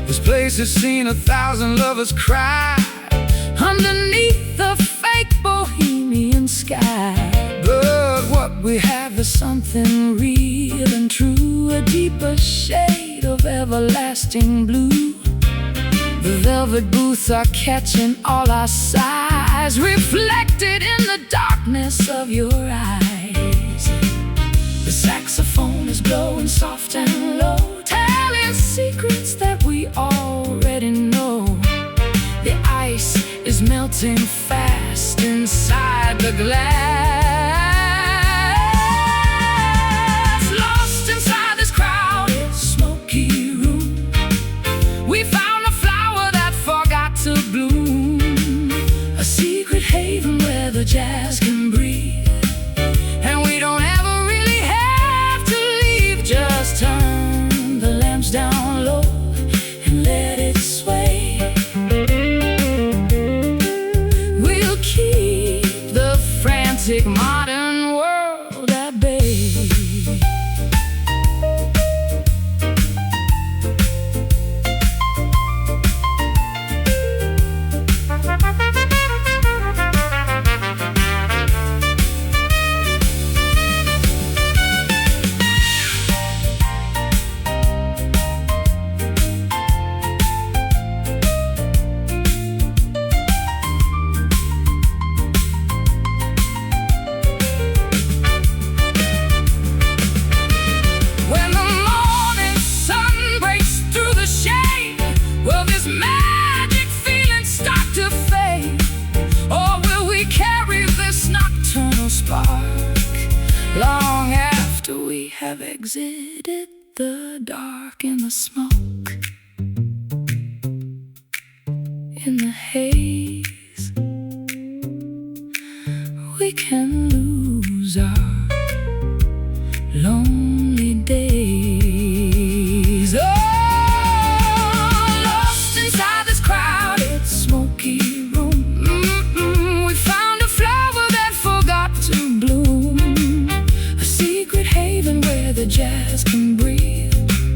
This place has seen 1,000 lovers cry underneath the fake bohemian sky. But what we have is something real and true, a deeper shade of everlasting blue. The velvet booths are catching all our sighs, reflected in the darkness of your eyes. The saxophone is blowing soft and low, telling secrets that we already know. The ice is melting fast inside the glass. Lost inside this crowded, smoky room, we found a flower that forgot to bloom, a secret haven where the jazz can breathe, and we don't ever really have to leave. Just turn the lamps down low and let it sway. We'll keep the frantic modern world at bay. Long after we have exited the dark and the smoke, in the haze, we can lose our lonely days. Oh, lost inside this crowded, smoky room, we found a flower that forgot to bloom, a secret haven where the jazz can breathe,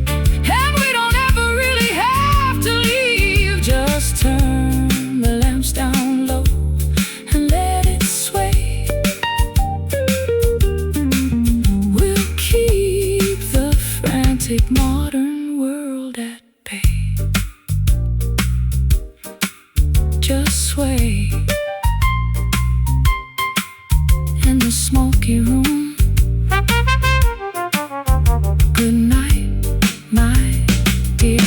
and we don't ever really have to leave. Just turn the lamps down low and let it sway. We'll keep the frantic modern world at bay. Just sway in the smoky room. Good night, my dear.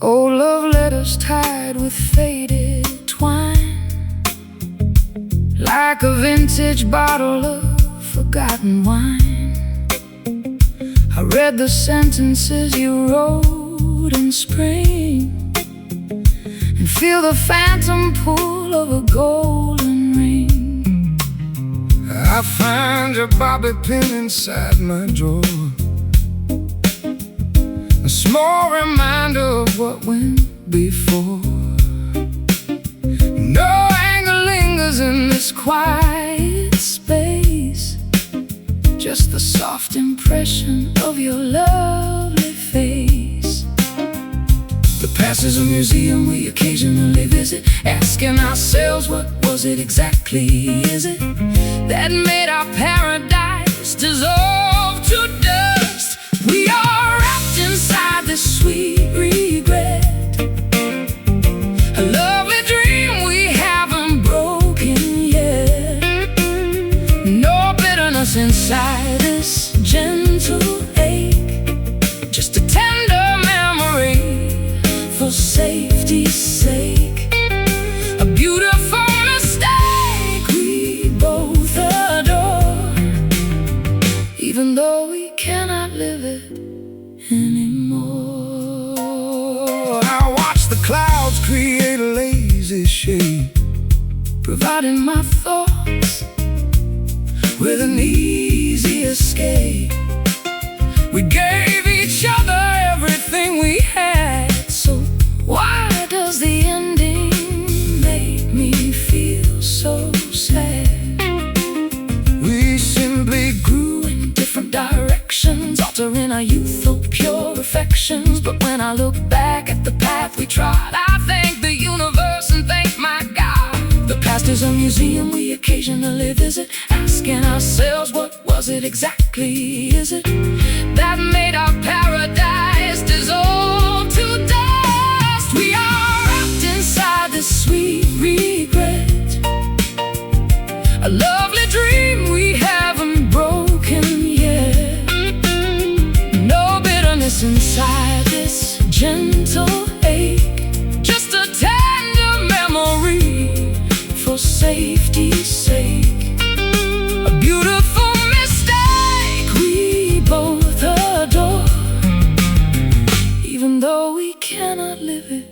Old love letters tied with faded twine, like a vintage bottle of forgotten wine. I read the sentences you wrote in spring, and feel the phantom pull of a golden ring. I find your bobby pin inside my drawer, a small reminder of what went before. No anger lingers in this quiet space, just the soft impression of your lovely face. The past is a museum we occasionally visit, asking ourselves, what was it exactly? Is it that made our paradise dissolve to dust? We are wrapped inside this sweet regret, a lovely dream we haven't broken yet. No bitterness inside this gentle ache, just a tender memory for safety's sake. A beautiful mistake we both adore, even though we cannot live it anymore. I watch the clouds create a lazy shape, Providing my thoughts with an easy escape. We gave each other everything we had, so why does the ending make me feel so sad? we simply grew In different directions, altering our youthful pure affections. But when I look back at the path we trod, I thank the universe and thank my God. The past is a museum we occasionally visit, asking ourselves, what was it exactly? Is it that made our paradise dissolve to dust? We are wrapped inside this sweet regret, a lovely dream we haven't broken yet. No bitterness inside this gentle ache, just a tender memory for safety's sake. A beautiful mistake we both adore, even though we cannot live it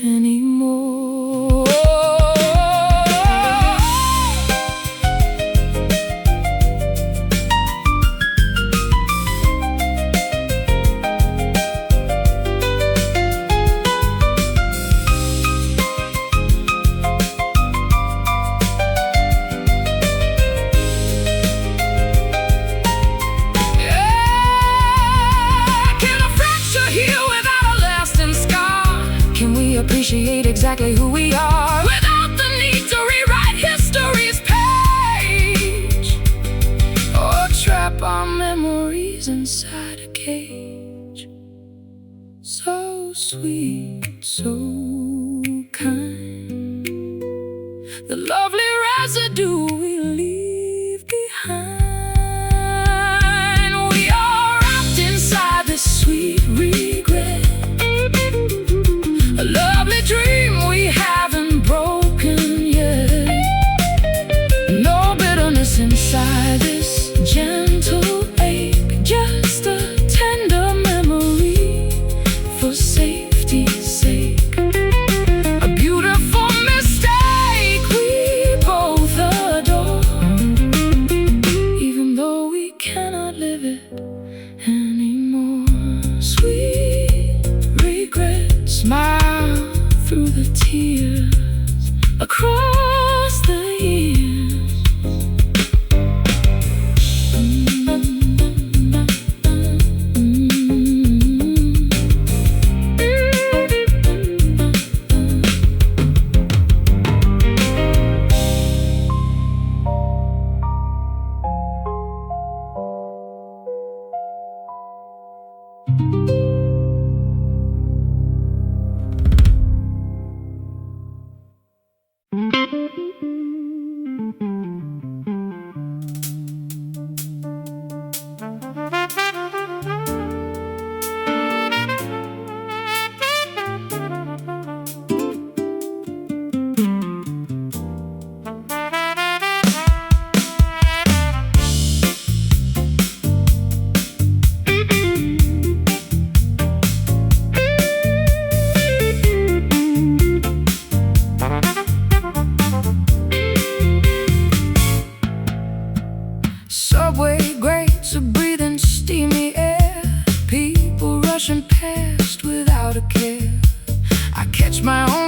anymore. Appreciate exactly who we are without the need to rewrite history's page, or trap our memories inside a cage. So sweet, so kind, the lovely residue we leave behind. We are wrapped inside this sweet regret, a lovely dream we haven't broken yet. No bitterness inside this gentle ache, just a tender memory for safety's sake. A beautiful mistake we both adore, even though we cannot live it anymore. Sweet regret, smile through the tears across the years.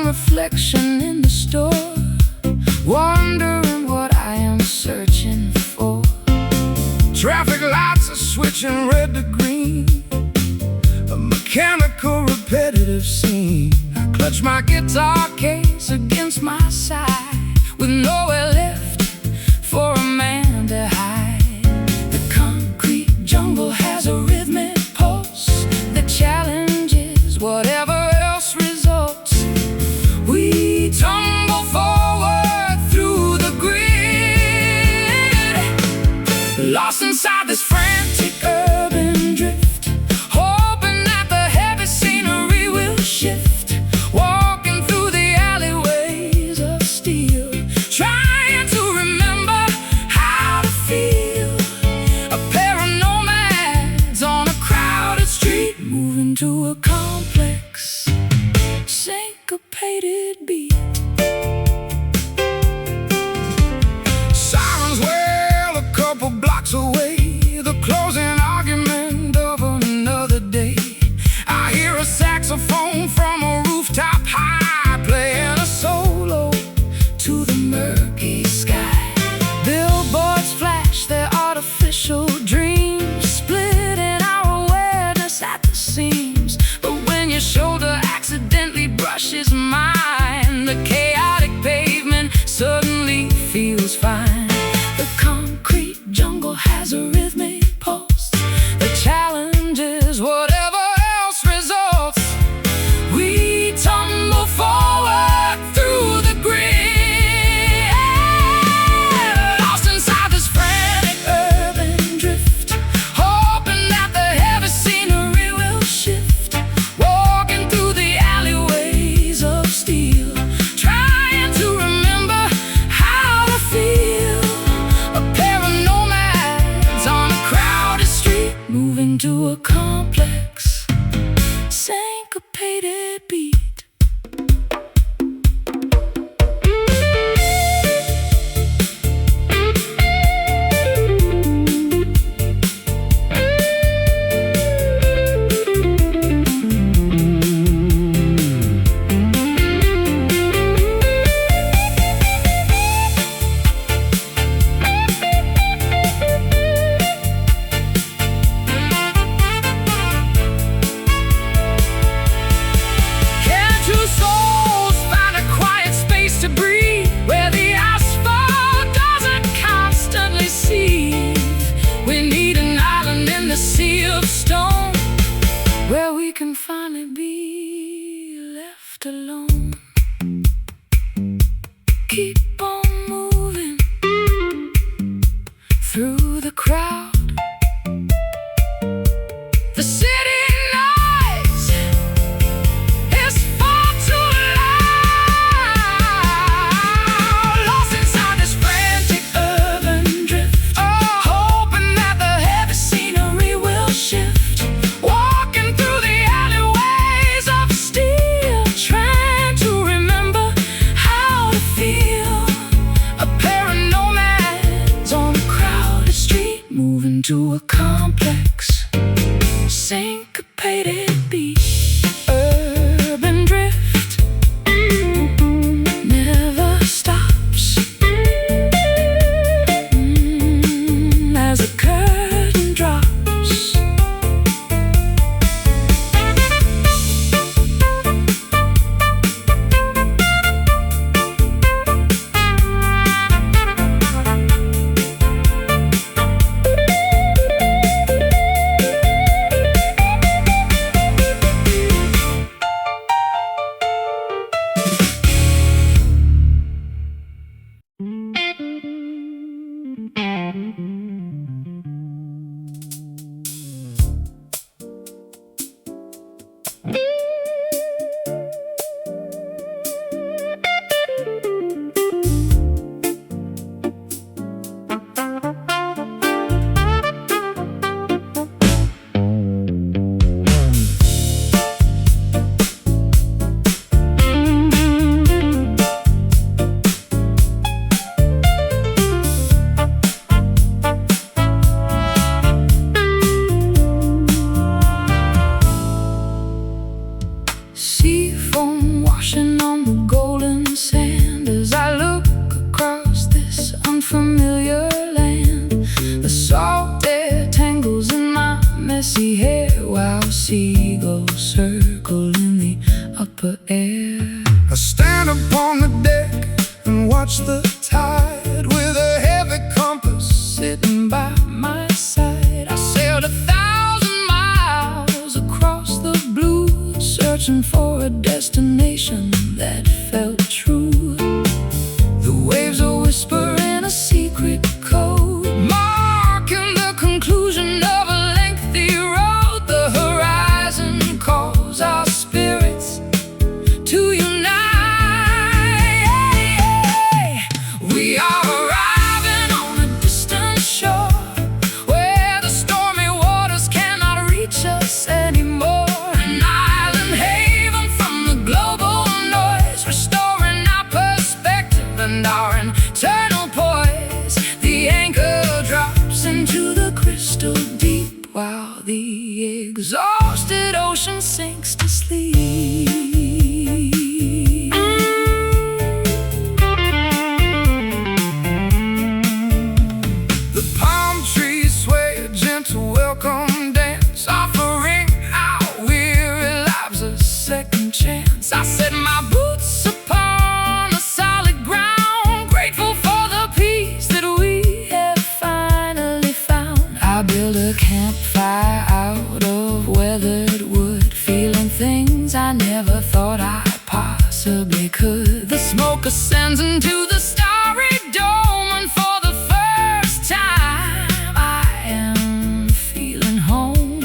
reflection in the store, wondering what I am searching for. Traffic lights are switching red to green, a mechanical repetitive scene. I clutch my guitar case against my side, with nowhere left for a man to hide. The concrete jungle has a rhythmic pulse that challenges whatever else results. We tumble forward through the grid, lost inside this frantic urban drift, hoping that the heavy scenery will shift. Walking through the alleyways of steel, trying to remember how to feel. A pair of nomads on a crowded street, moving to a complex, syncopated beat. Sirens wail a couple blocks away, the closing argument of another day. I hear a saxophone from a rooftop high, playing a solo to the murky sky. Billboards flash their artificial dreams, splitting our awareness at the seams. But when your shoulder accidentally brushes mine, the chaotic pavement suddenly feels fine. The concrete jungle has a rhythmic pulse that challenges whatever else results. We tumble forward through the grid, lost inside this frantic urban drift, hoping that the heavy scenery will shift. Walking through the alleyways of steel, trying to remember how to feel. A pair of nomads on a crowded street, moving to a complex, syncopated beat. Can two souls find a quiet space to breathe, where the asphalt doesn't constantly seethe? We need an island in the sea of stone, where we can finally be left alone. Keep on moving through the crowd. The city noise is far too loud, lost inside this frantic urban drift, hoping that the heavy scenery will shift. Walking through the alleyways of steel, trying to remember how to feel. A pair of nomads on a crowded street, moving to a complex, syncopated beat. Urban drift never stops, as the curtain drops. Seafront washing on the golden sand as I look across this unfamiliar land. The salt air tangles in my messy hair while seagulls circle in the upper air. I stand upon the deck and watch the tide with a heavy compass sitting by my side. I sailed 1,000 miles across the blue, searching for a destination that felt true. The waves will whisper in a secret code, marking the conclusion of a lengthy road. The horizon calls our spirits to unite. We are arriving on a distant shore where the stormy waters cannot reach us anymore. An island haven from the global noise, restoring our perspective and our internal poise. The anchor drops into the crystal deep while the exhausted ocean sinks to sleep. The palm trees sway a gentle welcome dance, offering our weary lives a second chance. I set my boots upon the solid ground, grateful for the peace that we have finally found. I build a campfire out of weathered wood, feeling things I never thought I possibly could. The smoke ascends into the starry dome, and for the first time I am feeling home.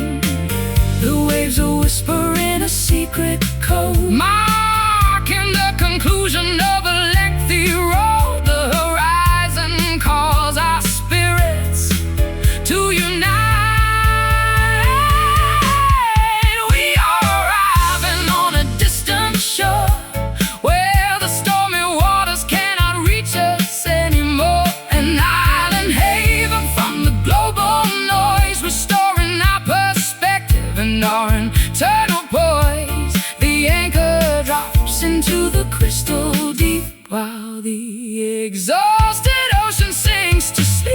The waves will whisper in a secret code, marking the conclusion of a lengthy road. The horizon calls our spirits to unite. We are arriving on a distant shore where the stormy waters cannot reach us anymore. An island haven from the global noise, restoring our perspective and our internal poise. The anchor drops into the crystal deep while the exhausted ocean sinks to sleep.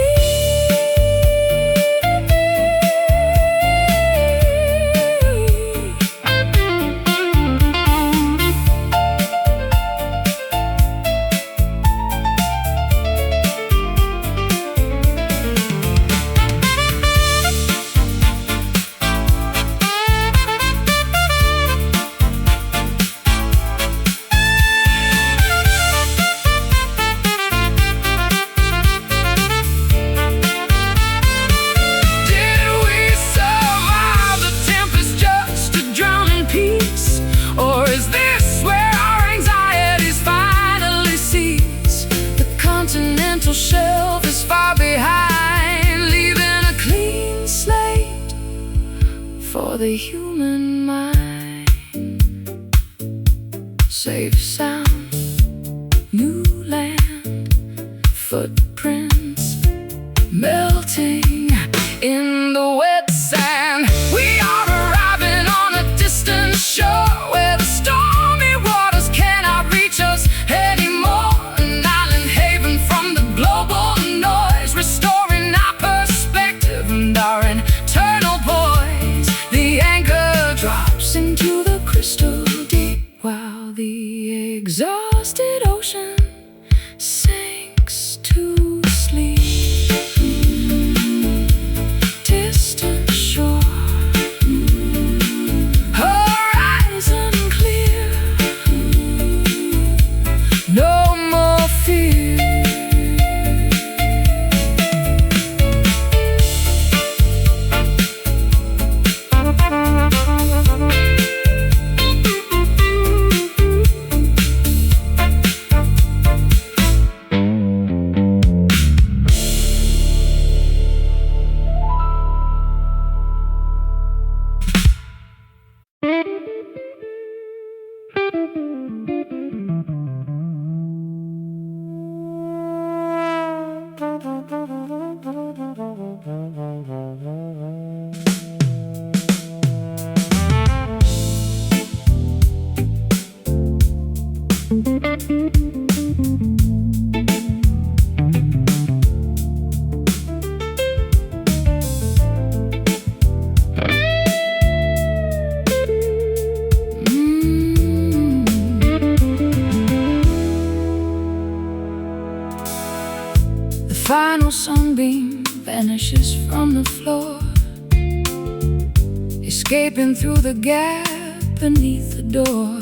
Shelf is far behind, leaving a clean slate for the human mind. Safe sound, new land, footprints melting in the wet sand. We are arriving on a distant shore where the stormy waters cannot reach us anymore. An island haven from the global noise, restoring our perspective and our internal poise. The anchor drops into the crystal deep while the exhausted ocean sinks to sleep. Distant shore, horizon clear, no more fear. final sunbeam vanishes from the floor, escaping through the gap beneath the door.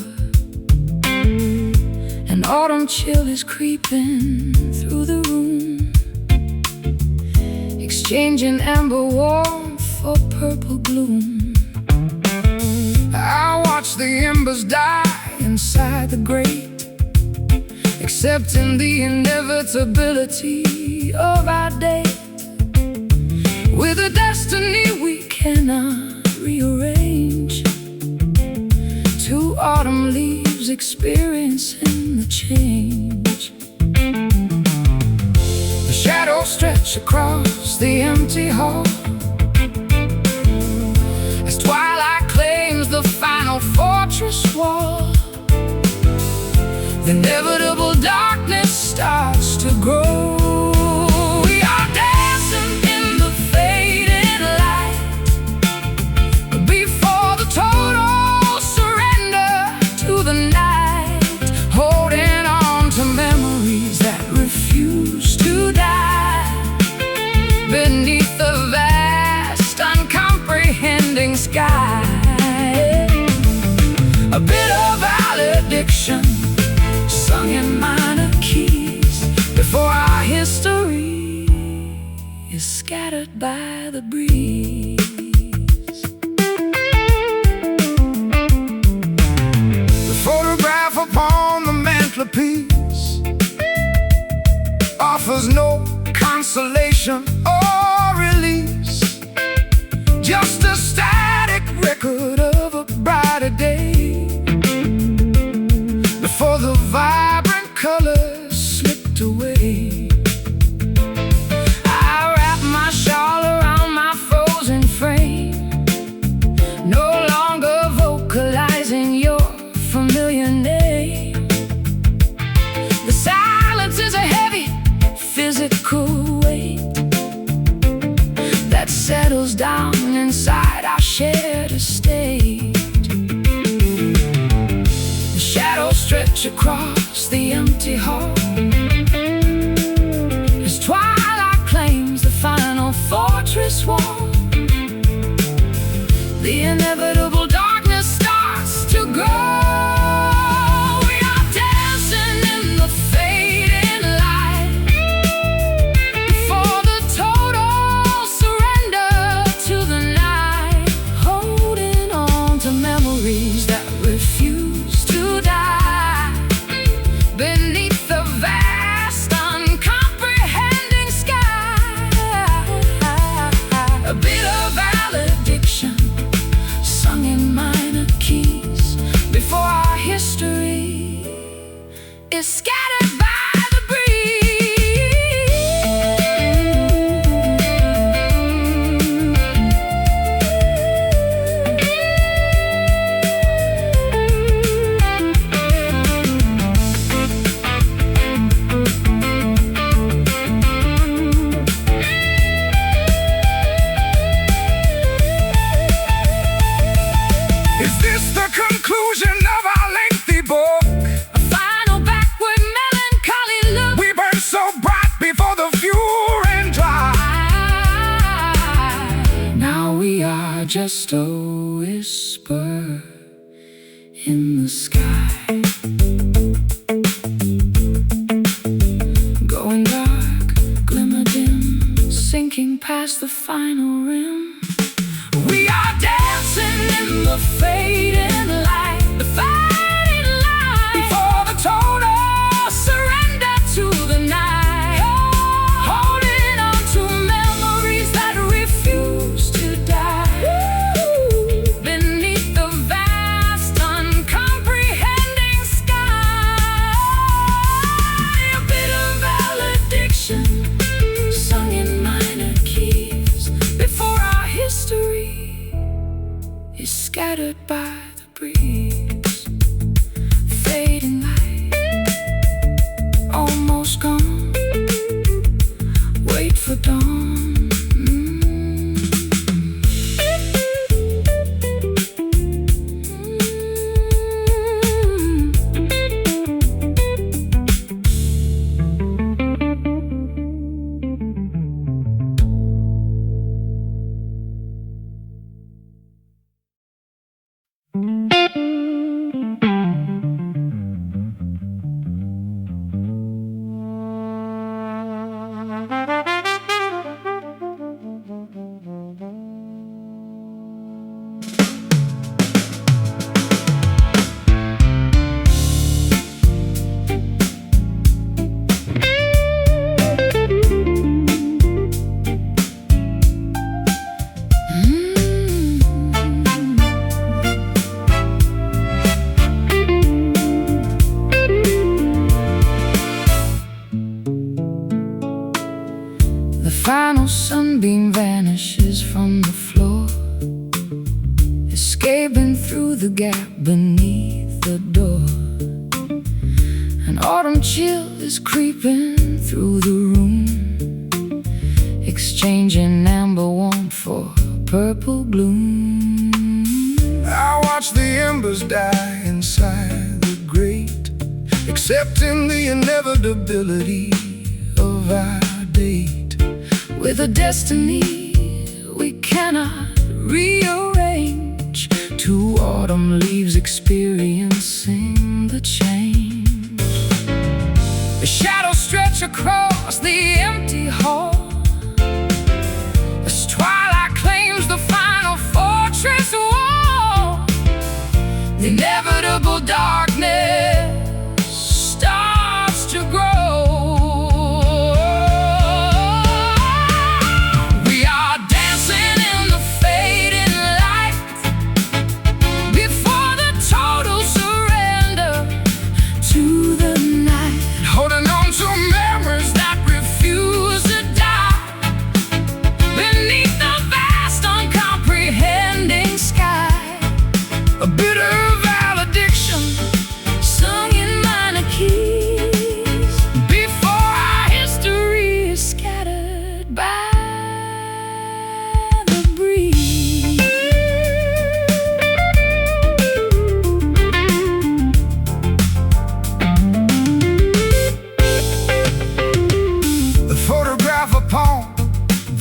An autumn chill is creeping through the room, exchanging amber warmth for purple gloom. I watch the embers die inside the grate, accepting the inevitability of our date, with a destiny we cannot rearrange. Two autumn leaves experiencing the change. The shadows stretch across the empty hall as twilight claims the final fortress wall. The inevitable darkness starts to grow. We are dancing in the fading light before the total surrender to the night, holding on to memories that refuse to die beneath the vast, uncomprehending sky. A bit of valediction sung in minor keys before our history is scattered by the breeze. The photograph upon the mantelpiece offers no consolation or release, just a static record of a brighter day before the vibrant colors slipped away. I wrap my shawl around my frozen frame, no longer vocalizing your familiar name. The silence is a heavy physical weight that settles down inside our shared estate. Shadows stretch across the empty hall as twilight claims the final fortress wall. The inevitable darkness starts to grow. We are dancing in the fading light before the total surrender to the night, holding on to memories that refuse to die beneath the vast, uncomprehending sky. A bit of valediction sung in minor keys before our history is scattered by the Is this the conclusion of our lengthy book? A final backward melancholy look. We burned so bright before the fuel ran dry. Now we are just a whisper in the sky, going dark, glimmer dim, sinking past the final rim. We are dancing in the fading light, the fading light, before the total surrender to the night, holding on to memories that refuse to die beneath the vast, uncomprehending the gap beneath the door. An autumn chill is creeping through the room, exchanging amber warmth for purple gloom. I watch the embers die inside the grate, accepting the inevitability of our date. With a destiny we cannot rearrange, two autumn leaves experiencing the change. The shadows stretch across the empty hall as twilight claims the final fortress wall. The inevitable darkness starts to grow.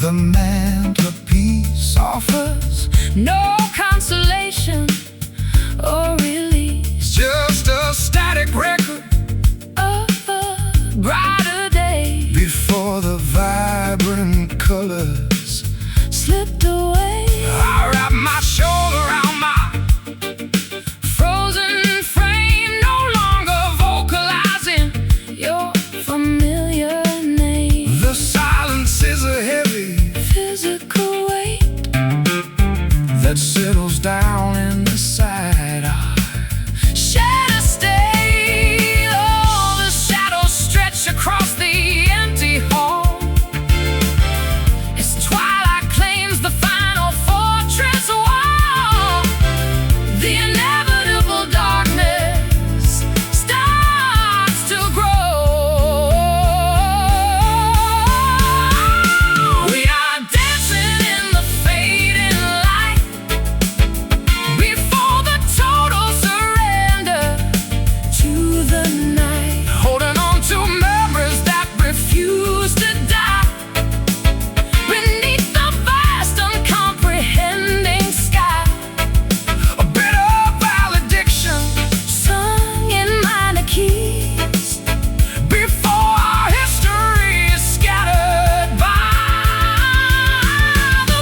The mantelpiece offers no consolation or release, just a static record of a brighter day before the vibrant colors slipped away. I wrap my shoulder around my frozen frame, no longer vocalizing your familiar name. The silence is a heavy physical weight that settles down in the side. Shed a stain. All the shadows stretch across the empty hall as twilight claims the final fortress wall. The inevitable darkness starts to grow. We are dancing in the fading light before the total surrender to the night, Holding on to memories that refuse to die beneath the vast uncomprehending sky. a bit of valediction Sung in minor keys before our history is scattered by the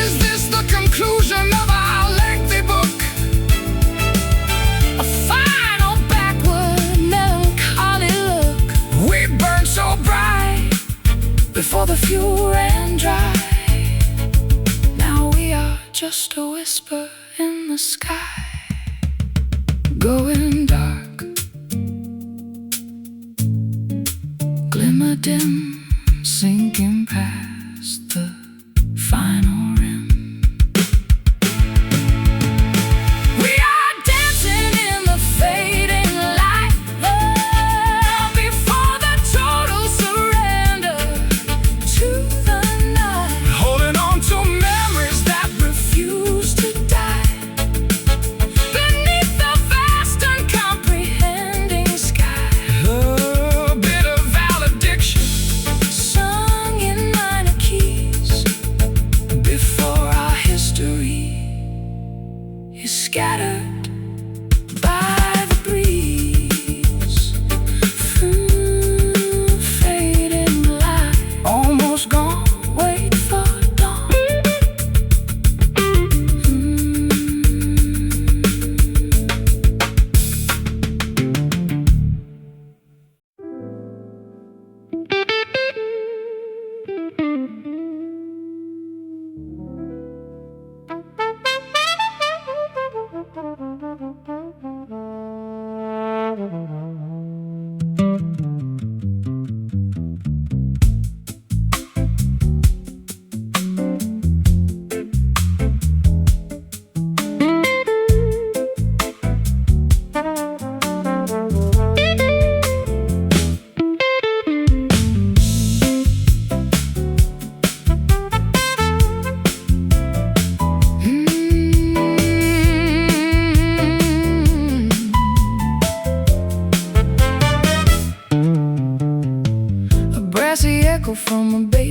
Is this the conclusion of our lengthy book? a final backward melancholy look. We burn so bright Before the fuel ran dry, now we are just a whisper in the sky, going dark, glimmer dim, sinking past the final rim. We are dancing in the fading light before the total surrender to the night, holding on to memories that refuse to die beneath the vast uncomprehending sky. a bit of valediction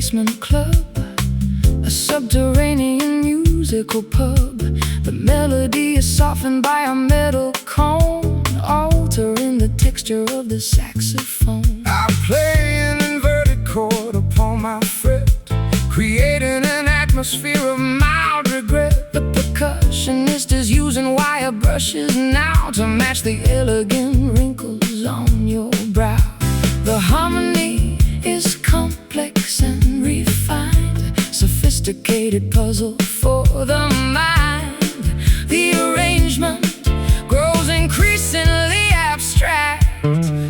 basement club, a subterranean musical pub. The melody is softened by a metal cone, altering the texture of the saxophone. I play an inverted chord upon my fret, creating an atmosphere of mild regret. The percussionist is using wire brushes now to match the elegant wrinkles on your brow. The harmony is complex and refined, sophisticated puzzle for the mind. The arrangement grows increasingly abstract,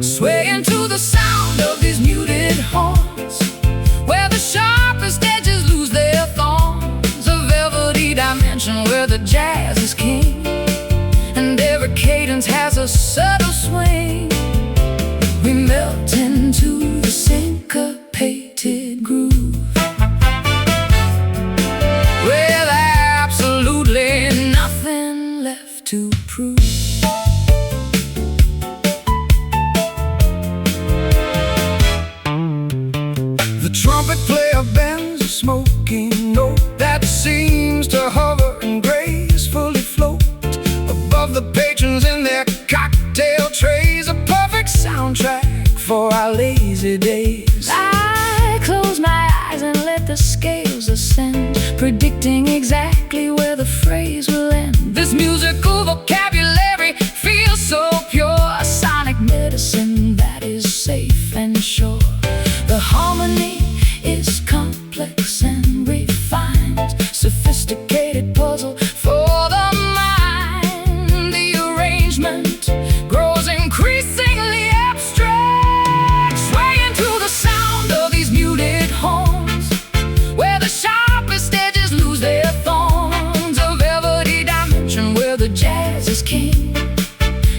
swaying to the sound of these muted horns, where the sharpest edges lose their thorns. A velvety dimension where the jazz is king, and every cadence has a subtle swing. We melt into the syncopated groove, with absolutely nothing left to prove. The trumpet player bends a smoking note that seems to hover and gracefully float above the patrons in their cocktail trays. A perfect soundtrack for our lazy days. I close my eyes and let the scales ascend, predicting exactly where the phrase will end. This musical vocabulary feels so pure, a sonic medicine that is safe and sure. The harmony is complex and refined, sophisticated puzzle for the mind. The arrangement grows increasingly abstract, swaying to the sound of these muted horns, where the sharpest edges lose their thorns. A velvety dimension where the jazz is king,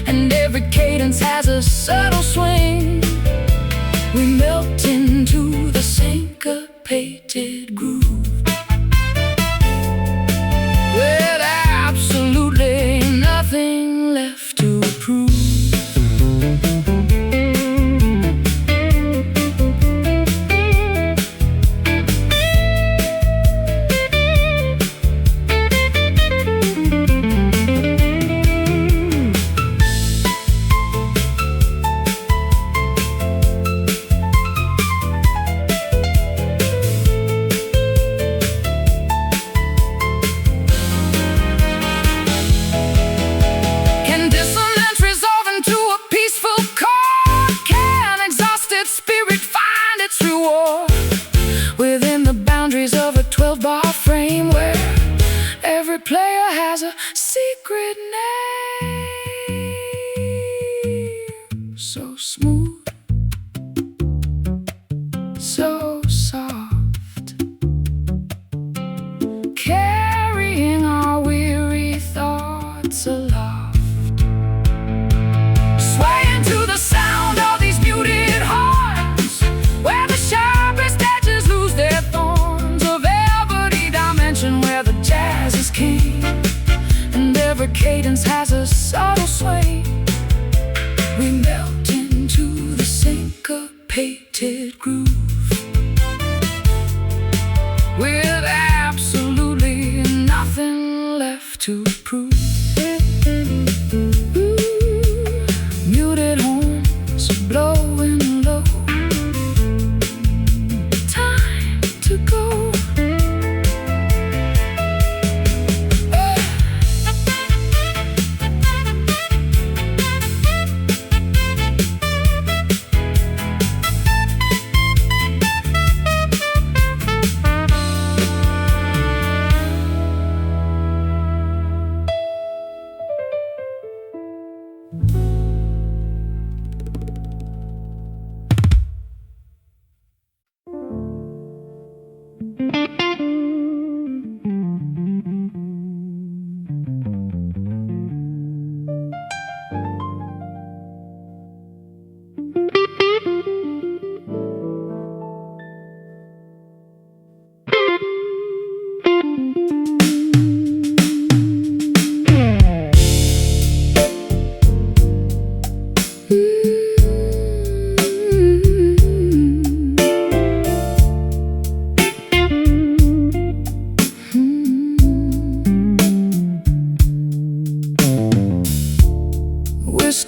and every cadence has a subtle swing. We melt into the syncopated groove, with absolutely nothing left to prove. Within the boundaries of a 12-bar frame, where every player has a secret name. So smooth, so soft, carrying our weary thoughts aloft, swaying to the sound of these muted horns, where the sharpest edges lose their thorns. A velvety dimension where the jazz is king, and every cadence has a subtle sway. We melt into the syncopated groove, with absolutely nothing left to prove. Muted horns blowing low, time to go.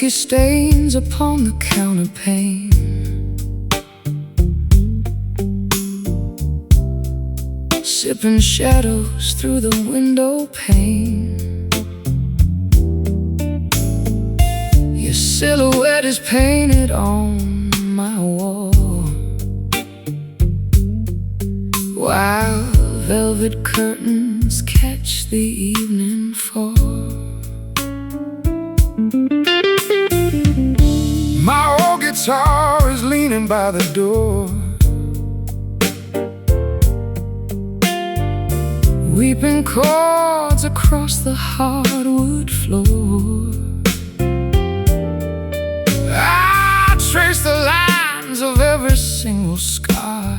whiskey stains upon the counterpane. Sipping shadows through the window pane. Your silhouette is painted on my wall, while velvet curtains catch the evening fall. My old guitar is leaning by the door, weeping chords across the hardwood floor. I trace the lines of every single scar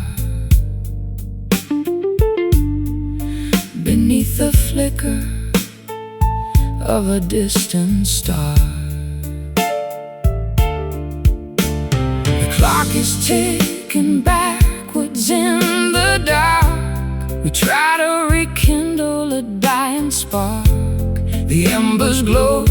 beneath the flicker of a distant star. The clock is ticking backwards in the dark. We try to rekindle a dying spark. The embers glow.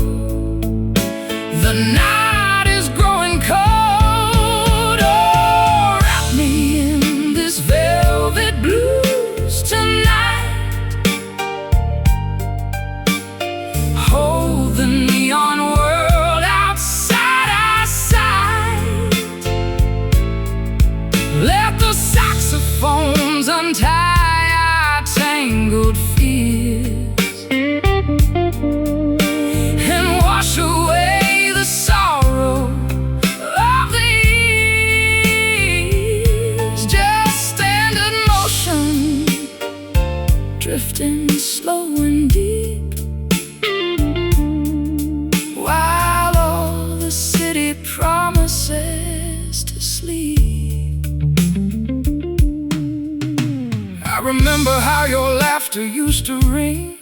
The night is growing cold. Oh, wrap me in this velvet blues tonight. Hold the neon world outside our sight. Let the saxophones untie our tangled fears and wash away the sorrow of the years. Just stand in motion, drifting slow and deep, while all the city promises to sleep. I remember how your laughter used to ring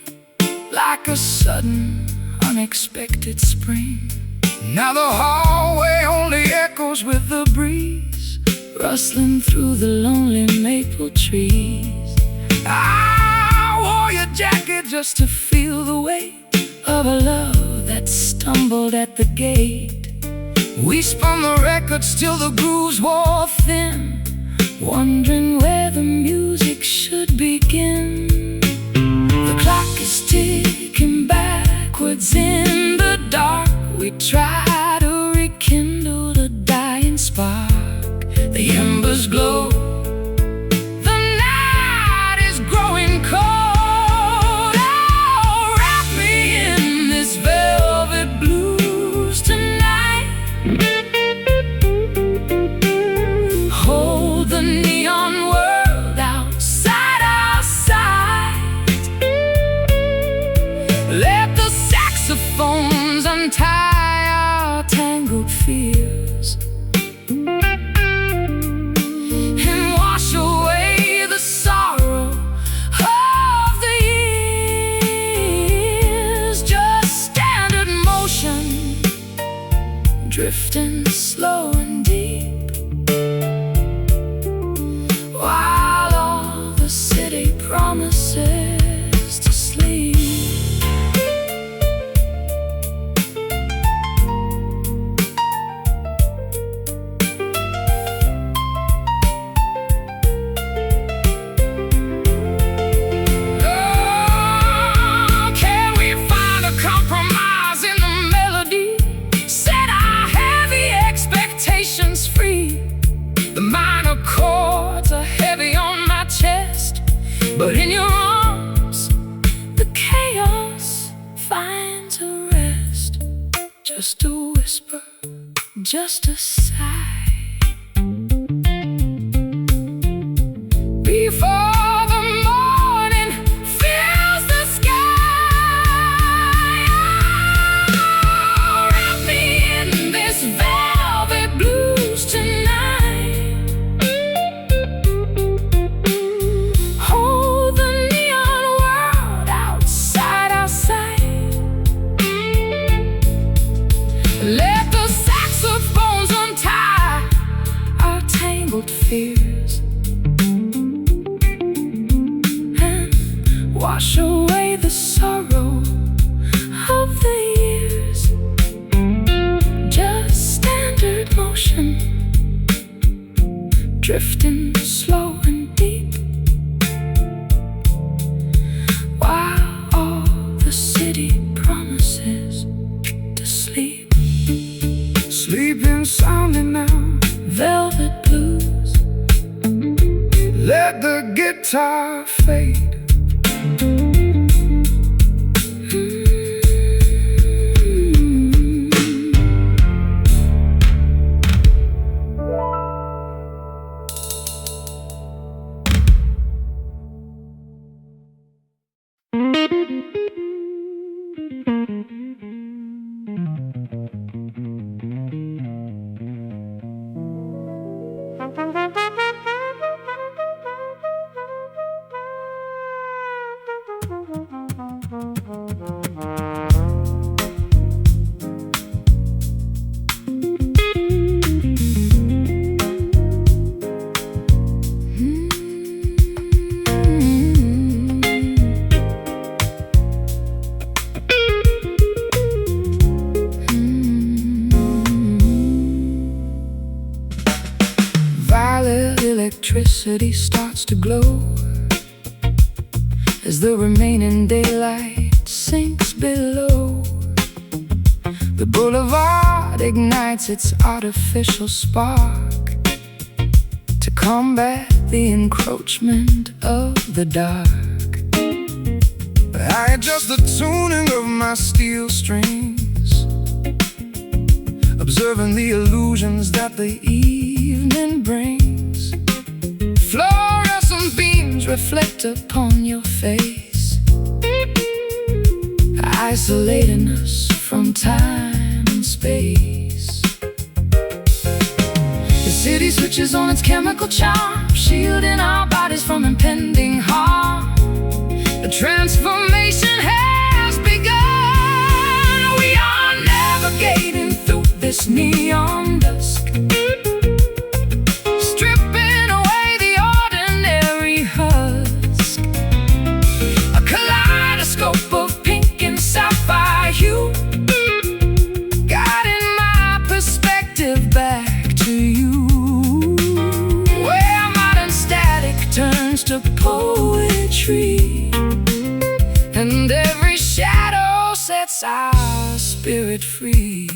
like a sudden, unexpected spring. Now the hallway only echoes with the breeze rustling through the lonely maple trees. I wore your jacket just to feel the weight of a love that stumbled at the gate. We spun the records till the grooves wore thin, wondering where the music should begin. The clock is ticking backwards in the dark. We try to rekindle the dying spark. The embers glow. The night is growing cold. Oh, wrap me in this velvet blues tonight. Hold the neon world outside our sight. Let the saxophones untie our tangled fears and wash away the sorrow of the years. Just stand in motion, drifting slow and deep, while all the city promises to sleep. Oh, can we find a compromise in the melody? Set our heavy expectations free. The minor chords are heavy on my chest, but in your arms the chaos finds a rest. Just a whisper, just a sigh, before the morning fills the sky. Oh, wrap me in this velvet blues tonight. Hold the neon world outside our sight. Let the saxophones untie our tangled fears drifting slow and deep, while all the city promises to sleep. Sleeping soundly now, Velvet blues, let the guitar fade. Electricity starts to glow as the remaining daylight sinks below. The boulevard ignites its artificial spark to combat the encroachment of the dark. I adjust the tuning of my steel strings, observing the illusions that the evening brings. Fluorescent beams reflect upon your face, isolating us from time and space. The city switches on its chemical charm, shielding our bodies from impending harm. The transformation has begun. We are navigating through this neon dusk, stripping away the ordinary husk. A kaleidoscope of pink and sapphire hue, guiding my perspective back to you, where modern static turns to poetry, and every shadow sets our spirit free.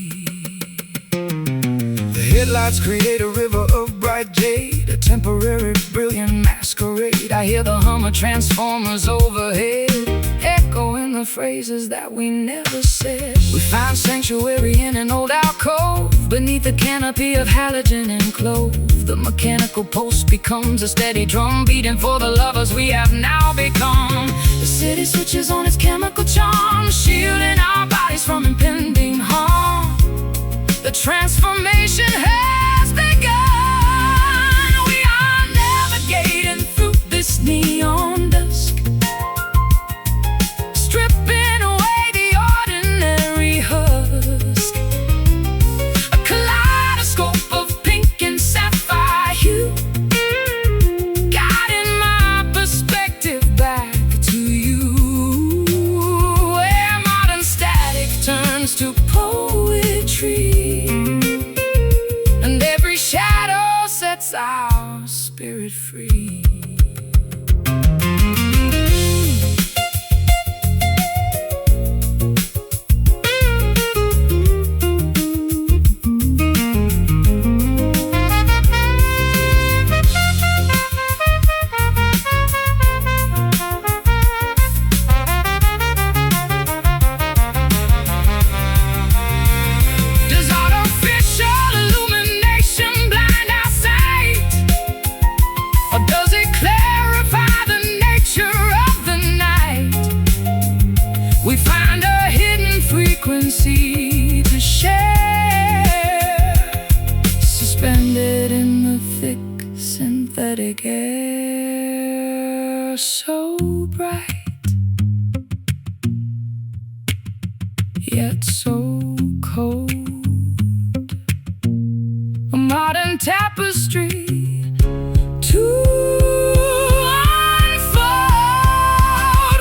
the headlights create a river of bright jade, a temporary brilliant masquerade. I hear the hum of transformers overhead, echoing the phrases that we never said. We find sanctuary in an old alcove, beneath a canopy of halogen and clove. The mechanical pulse becomes a steady drum, beating for the lovers we have now become. The city switches on its chemical charm, shielding our bodies from impending harm. The transformation has begun. We are navigating through this neon dusk, stripping away the ordinary husk. A kaleidoscope of pink and sapphire hue, guiding my perspective back to you, where modern static turns to poetry, and every shadow sets our spirit free. Does artificial illumination blind our sight, or does it clarify the nature of the night? We find a hidden frequency to share, suspended in the thick synthetic air, so bright, yet so cold. A modern tapestry to unfold.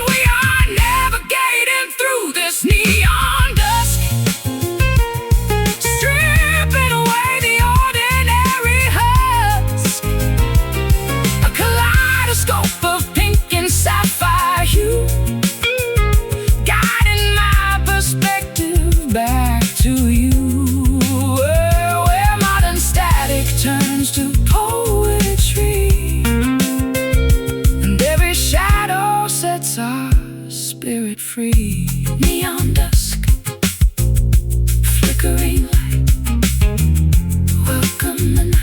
We are navigating through this neon dusk, stripping away the ordinary husk. spirit free. Neon dusk, flickering light, welcome the night.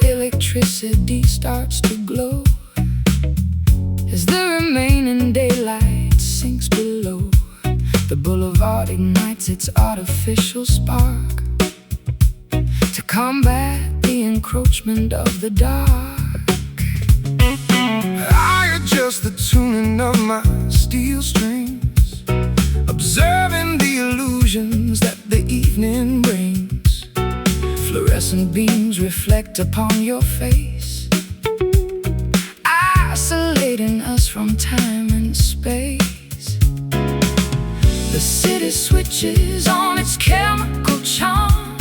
Electricity starts to glow as the remaining daylight sinks below. The boulevard ignites its artificial spark to combat the encroachment of the dark. I adjust the tuning of my steel strings, observing the illusions that the evening brings. Fluorescent beams reflect upon your face, isolating us from time and space. The city switches on its chemical charm,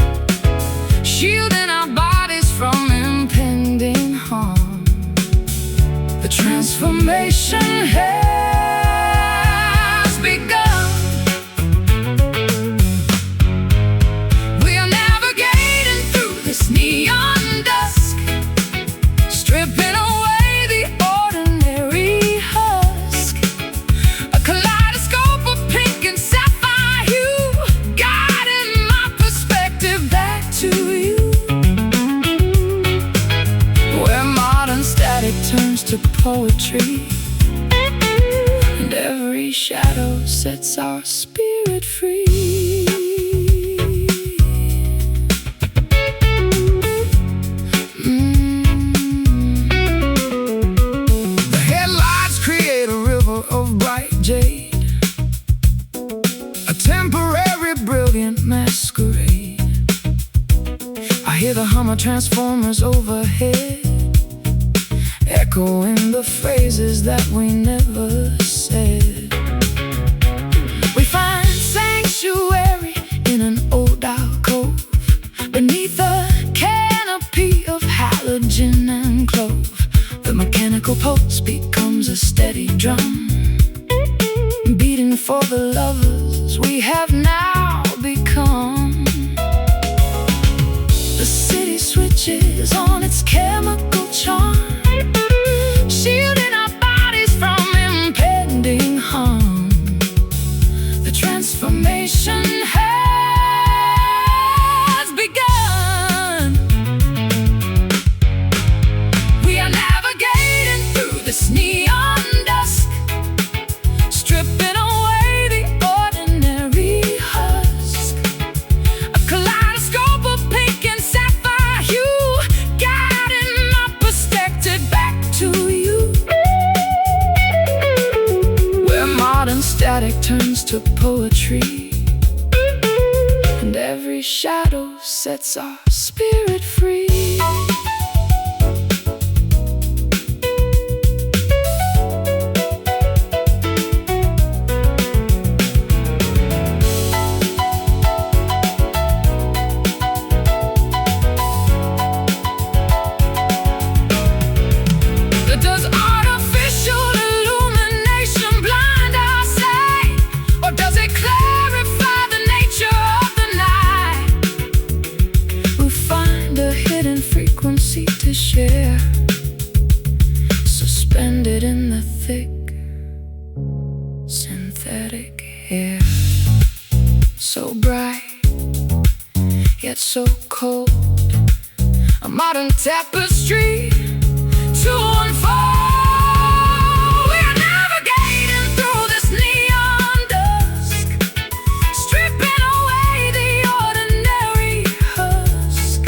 shielding our bodies from impending harm. The transformation has begun. Neon dusk, stripping away the ordinary husk. A kaleidoscope of pink and sapphire hue, guiding my perspective back to you. Where modern static turns to poetry, and every shadow sets our spirit free. A temporary brilliant masquerade. I hear the hum of transformers overhead, echoing the phrases that we never said. We find sanctuary in an old alcove, beneath a canopy of halogen and clove. The mechanical pulse becomes a steady drum, beating for the lovers we have now become. The city switches on its chemical charm, shielding our bodies from impending harm. The transformation has begun. We are navigating through this neon dusk, stripping away the ordinary husk. A kaleidoscope of pink and sapphire hue, guiding my perspective back to you. Where modern static turns to poetry, and every shadow sets our spirit free. Does artificial illumination blind our sight, or does it clarify the nature of the night? We find a hidden frequency to share, suspended in the thick synthetic air. So bright, yet so cold, a modern tapestry to unfold. We are navigating through this neon dusk, stripping away the ordinary husk.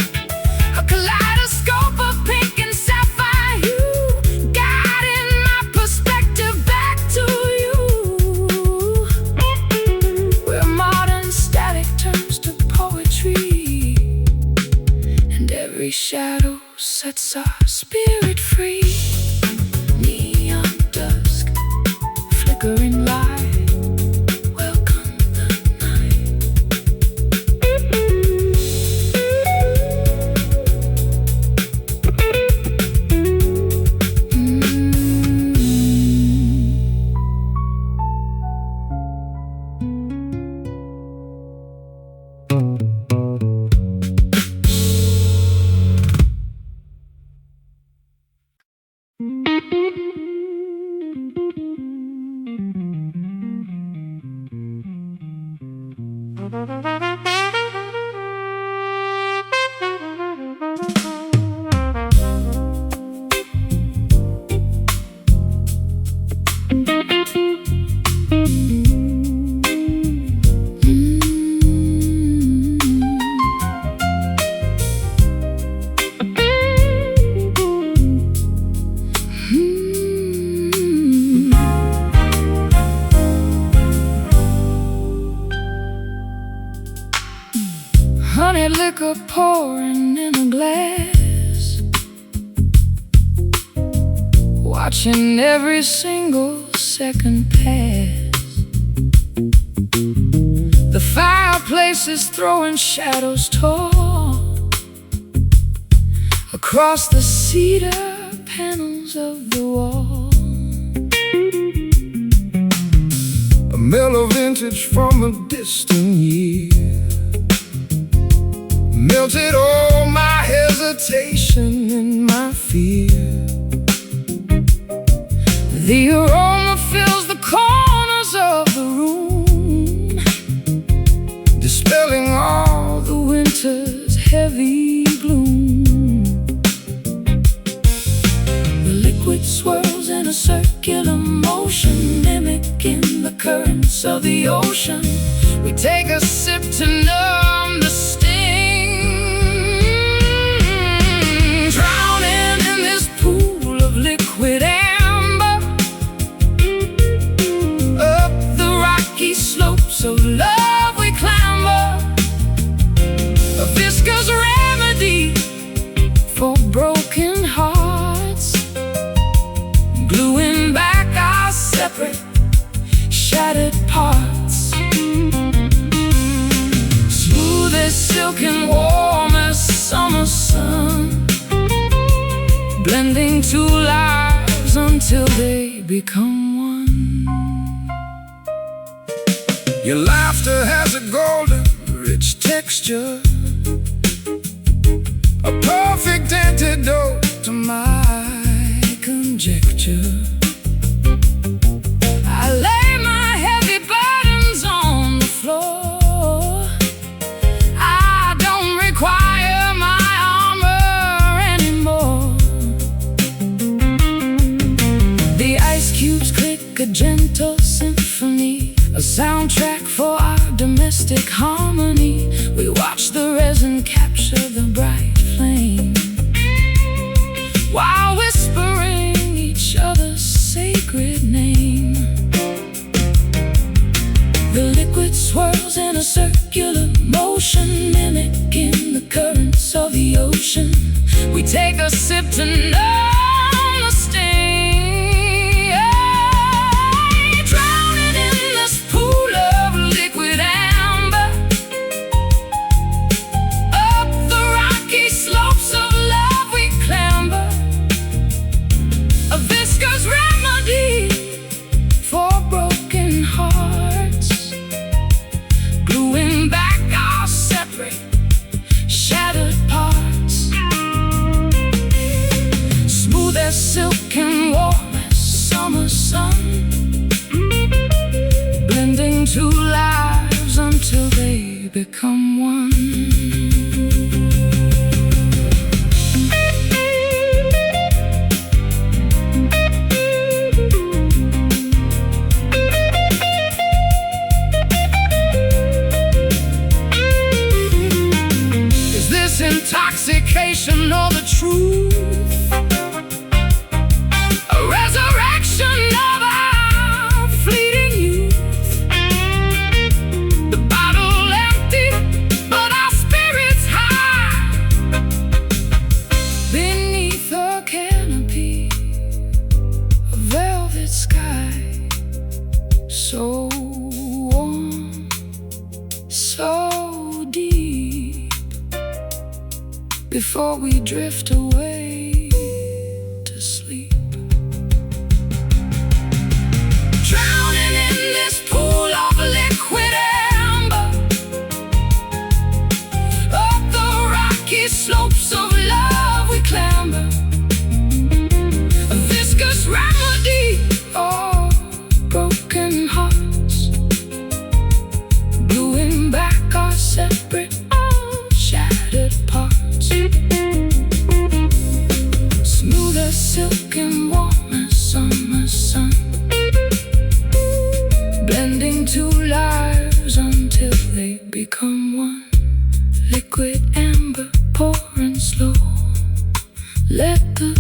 A kaleidoscope of pink and sapphire hue, guiding my perspective back to you. Where modern static turns to poetry, and every shadow sets our spirit free. Neon dusk, flickering light, welcome the night. Honey liquor pouring in a glass, watching every single second pass. The fireplace is throwing shadows tall across the cedar panels of the wall. A mellow vintage from a distant year melted all my hesitation and my fear. The aroma fills the corners of the room, dispelling all the winter's heavy gloom. The liquid swirls in a circular motion, mimicking the currents of the ocean. We take a sip to numb the sting, drowning in this pool of liquid amber, up the rocky slopes of love we clamber. A viscous remedy for broken hearts, gluing back our separate, shattered parts. Smooth as silk and warm as summer sun, blending two lives until they become one. Your laughter has a golden, rich texture, a perfect antidote to my conjecture. I lay my heavy burdens on the floor. I don't require my armor anymore. The ice cubes click a gentle symphony, a soundtrack for our domestic harmony. We watch the resin capture the bright flame, while whispering each other's sacred name. The liquid swirls in a circular motion, mimicking the currents of the ocean. We take a sip to numb the sting, drowning in this pool of liquid amber, up the rocky slopes of love we clamber. A viscous remedy for broken hearts, gluing back our separate, shattered parts. Smooth as silk and warm as summer sun, blending two lives until they become one. truth, a resurrection of our fleeting youth. The bottle empty, but our spirits high, beneath a canopy, a velvet sky, so warm, so deep, before we drift away to sleep. Drowning in this pool of liquid amber, up the rocky slopes of love we clamber, a viscous remedy for broken hearts, gluing back our separate, shattered parts. Smooth as silk and warm as summer sun, blending two lives until they become one. Liquid amber pouring slow, let the